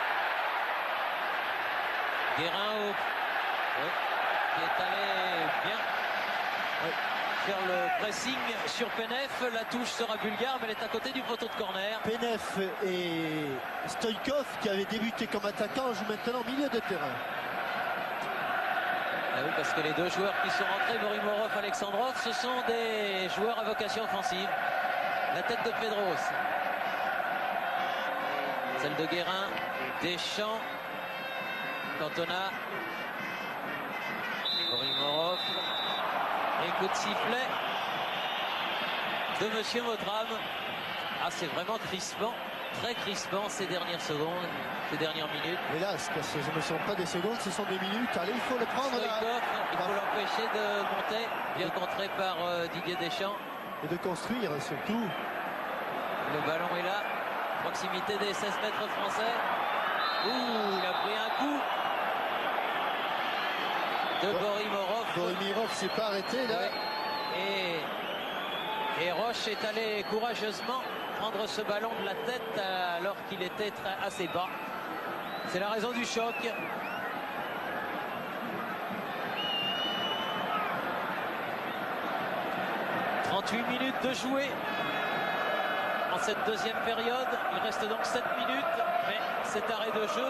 Guérin qui est allé bien. faire le pressing sur Penef. La touche sera bulgare, mais elle est à côté du poteau de corner. Penef et Stoïkov, qui avait débuté comme attaquant, jouent maintenant milieu de terrain. Ah oui, parce que les deux joueurs qui sont rentrés, Borimorov, Alexandrov, ce sont des joueurs à vocation offensive. La tête de Pedros, celle de Guérin, Deschamps, Cantona, Borimorov, et coup de sifflet de Monsieur Mottram. Ah, c'est vraiment crispant, très crispant ces dernières secondes, ces dernières minutes. Hélas, parce que ce ne sont pas des secondes, ce sont des minutes. Allez, il faut le prendre là. Stoïkov, il faut l'empêcher de monter, bien contré par Didier Deschamps. Et de construire surtout. Le ballon est là, proximité des 16 mètres français. Ouh, il a pris un coup de Borimorov. Borimorov s'est pas arrêté là. Ouais. Et Roche est allé courageusement prendre ce ballon de la tête alors qu'il était assez bas. C'est la raison du choc. « 38 minutes de jouer en cette deuxième période. Il reste donc 7 minutes, mais cet arrêt de jeu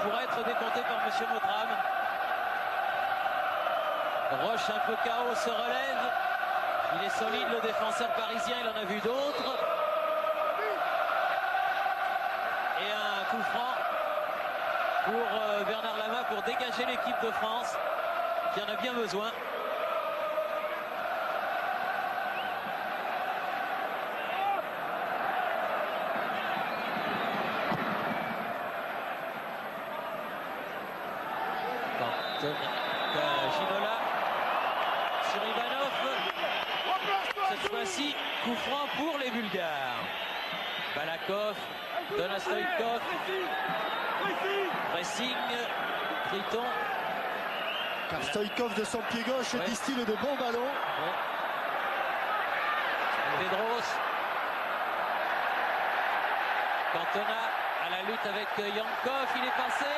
pourrait être décompté par M. Mottram. Roche un peu KO se relève. Il est solide, le défenseur parisien, il en a vu d'autres. Et un coup franc pour Bernard Lama pour dégager l'équipe de France qui en a bien besoin. Ginola sur Ivanov. Cette fois-ci, coup franc pour les Bulgares. Balakov donne à Stoïkov. Pressing, Triton. Car Stoïkov de son pied gauche distille de bons ballons. Pedros. Cantona à la lutte avec Yankov. Il est passé.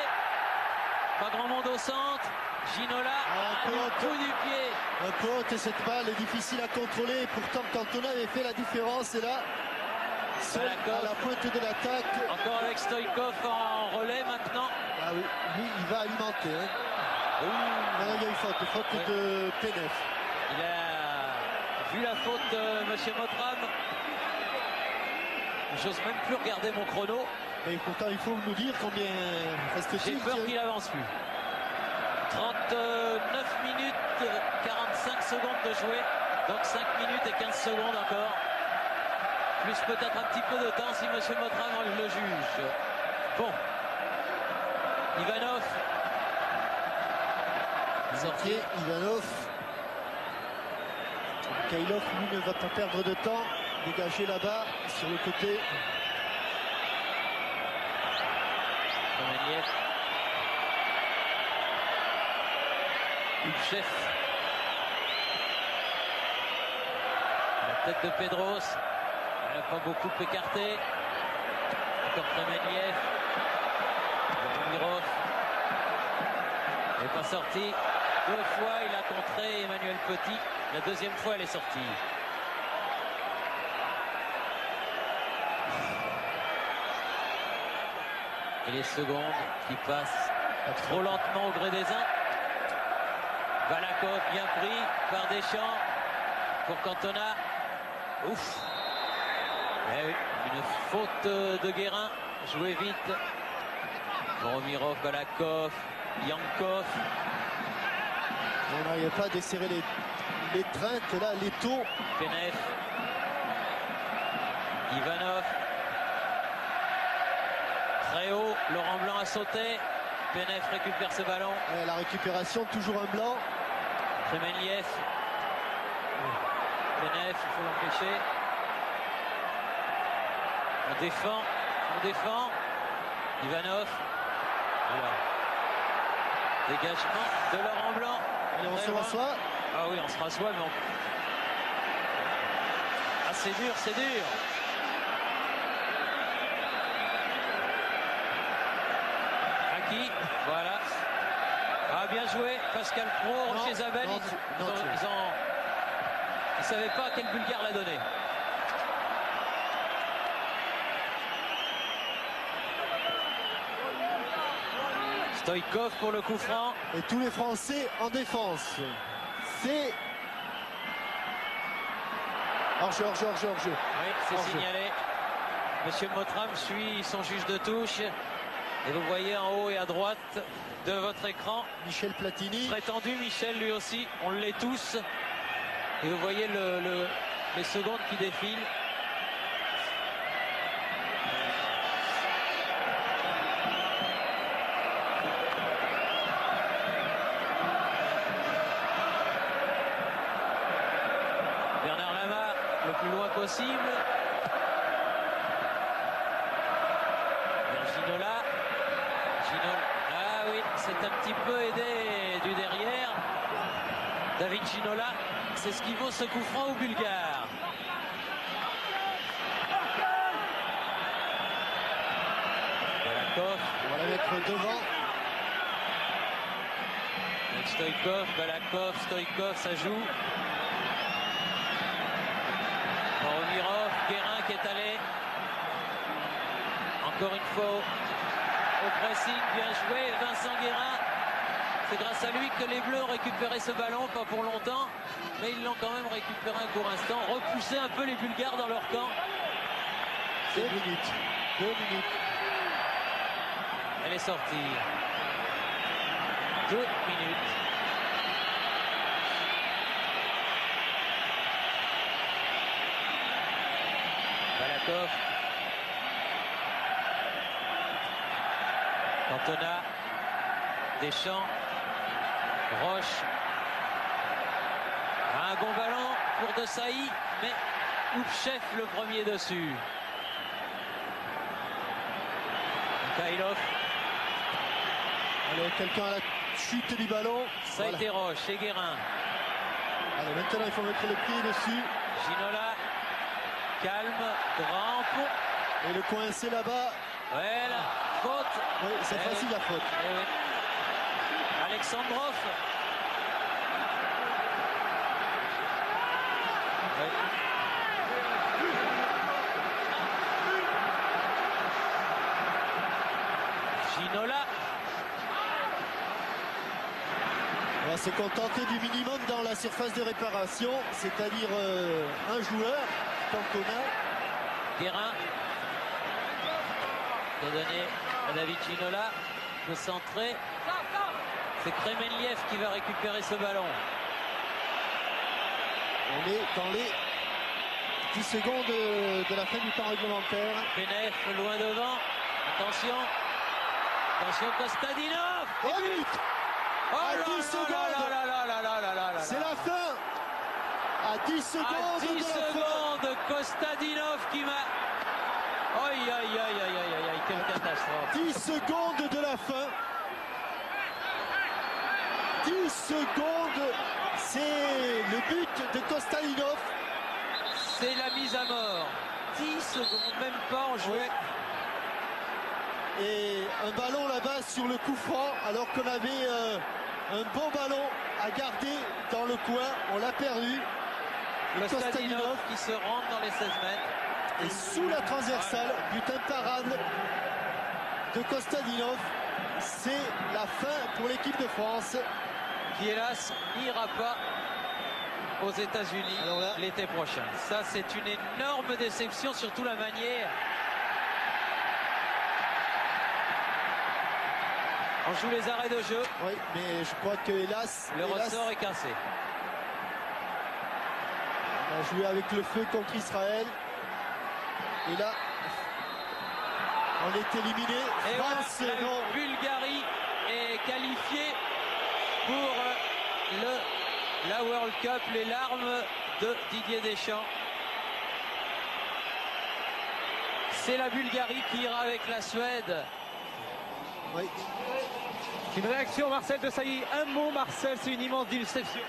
Pas grand monde au centre. Ginola, un coup du pied. Un peu haute et cette balle est difficile à contrôler. Pourtant, Cantona avait fait la différence. Et là, seul à la pointe de l'attaque. Encore avec Stoïkov en relais maintenant. Ah oui, lui, il va alimenter. Hein. Non, il y a une faute de Penef. Il a vu la faute de M. Mottram. J'ose même plus regarder mon chrono. Et pourtant, il faut nous dire combien reste-t-il. J'ai peur qu'il avance plus. 39 minutes, 45 secondes de jouer. Donc 5 minutes et 15 secondes encore. Plus peut-être un petit peu de temps si M. Mottram le juge. Bon. Ivanov. Sorti. Ivanov. Mikhailov, lui, ne va pas perdre de temps. Dégagé là-bas, sur le côté. Chef. La tête de Pedros. Elle n'a pas beaucoup écarté. Encore Kremeniev. Bomirov. Elle n'est pas sortie. 2 fois, il a contré Emmanuel Petit. La deuxième fois, elle est sortie. Et les secondes qui passent trop lentement au gré des uns. Balakov bien pris par Deschamps pour Cantona. Ouf. Eh oui, une faute de Guérin. Jouez vite. Bomirov, Balakov, Yankov. On n'arrive pas à desserrer les trintes, là, les taux. Penef. Ivanov. Très haut, Laurent Blanc a sauté. Penef récupère ce ballon. La récupération, toujours un blanc. Kremeniev. Penef, il faut l'empêcher. On défend. Ivanov. Voilà. Dégagement de Laurent Blanc. Et on se rassoit. Ah oui, on se rassoit, mais Ah, c'est dur, c'est dur. Aki, voilà. Ah, bien joué, Pascal Pro, Roger Zabel. Il ne savait pas quel Bulgare l'a donné. Stoïkov pour le coup franc. Et tous les Français en défense. C'est hors-jeu. Oui, c'est signalé. Monsieur Mottram suit son juge de touche. Et vous voyez en haut et à droite de votre écran Michel Platini. Prétendu Michel lui aussi, on l'est tous. Et vous voyez les secondes qui défilent. Bernard Lama le plus loin possible. Ginola. Ah oui, c'est un petit peu aidé du derrière. David Ginola, c'est ce qui vaut ce coup franc au Bulgare. Balakov. On va la mettre devant. Avec Stoïkov, Balakov, Stoïkov, ça joue. Boromirov, Guérin qui est allé. Encore une fois au pressing, bien joué, Vincent Guérin. C'est grâce à lui que les Bleus ont récupéré ce ballon, pas pour longtemps, mais ils l'ont quand même récupéré un court instant, repoussé un peu les Bulgares dans leur camp. 2 minutes. 2 minutes. Elle est sortie. 2 minutes. Balakov. Cantona. Deschamps. Roche. Un bon ballon pour De Sailly, mais Oupchef le premier dessus. Mikhailov. Allez, quelqu'un à la chute du ballon. Ça a été Roche et Guérin. Allez, maintenant il faut mettre le pied dessus. Ginola. Calme. Rampe. Et le coincé là-bas. Voilà. Faute. Oui, c'est facile la faute. Eh oui. Alexandrov. Ouais. Ginola. On va se contenter du minimum dans la surface de réparation, c'est-à-dire un joueur, Cantona. Guérin. De donner à David Ginola. De centrer. C'est Kremenliev qui va récupérer ce ballon. On est dans les 10 secondes de la fin du temps réglementaire. Penef loin devant. Attention. Attention Kostadinov. Oh, but à 10 secondes. C'est la fin. À 10 secondes. À 10 de la fin. secondes, Kostadinov qui m'a... Aïe, aïe, aïe, aïe, aïe, aïe, aïe, quelle catastrophe. 10 secondes de la fin. 10 secondes, c'est le but de Kostadinov. C'est la mise à mort. 10 secondes, même pas en jouet. Et un ballon là-bas sur le coup franc, alors qu'on avait un bon ballon à garder dans le coin. On l'a perdu. Kostadinov qui se rentre dans les 16 mètres. Et sous la transversale, but imparable de Kostadinov. C'est la fin pour l'équipe de France. Qui hélas n'ira pas aux États-Unis l'été prochain. Ça, c'est une énorme déception, surtout la manière. On joue les arrêts de jeu. Oui, mais je crois que hélas, le ressort est cassé. On a joué avec le feu contre Israël. Et là, on est éliminé. Et France, la Bulgarie est qualifiée pour la World Cup, les larmes de Didier Deschamps. C'est la Bulgarie qui ira avec la Suède. Oui. Une réaction, Marcel Desailly. Un mot, Marcel, c'est une immense déception.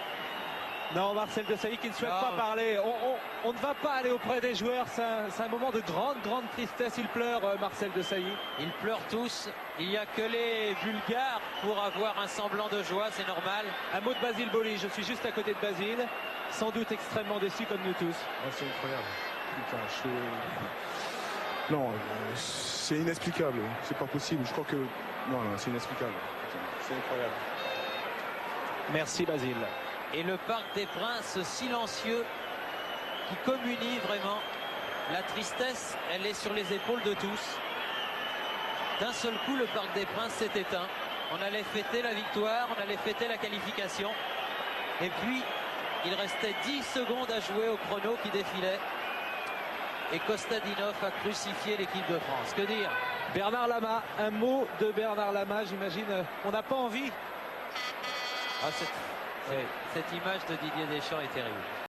Non, Marcel Desailly qui ne souhaite pas parler. On ne va pas aller auprès des joueurs. C'est un moment de grande tristesse. Il pleure, Marcel Desailly. Ils pleurent tous. Il n'y a que les Bulgares pour avoir un semblant de joie, c'est normal. Un mot de Basile Boli. Je suis juste à côté de Basile. sans doute extrêmement déçu comme nous tous. C'est incroyable. Putain, non, c'est inexplicable. C'est pas possible. Je crois que... Non, c'est inexplicable. C'est incroyable. Merci Basile. Et le Parc des Princes silencieux qui communie vraiment. La tristesse, elle est sur les épaules de tous. D'un seul coup, le Parc des Princes s'est éteint. On allait fêter la victoire, on allait fêter la qualification. Et puis, il restait 10 secondes à jouer au chrono qui défilait. Et Kostadinov a crucifié l'équipe de France. Que dire? Bernard Lama, un mot de Bernard Lama, j'imagine. On n'a pas envie. Cette image de Didier Deschamps est terrible.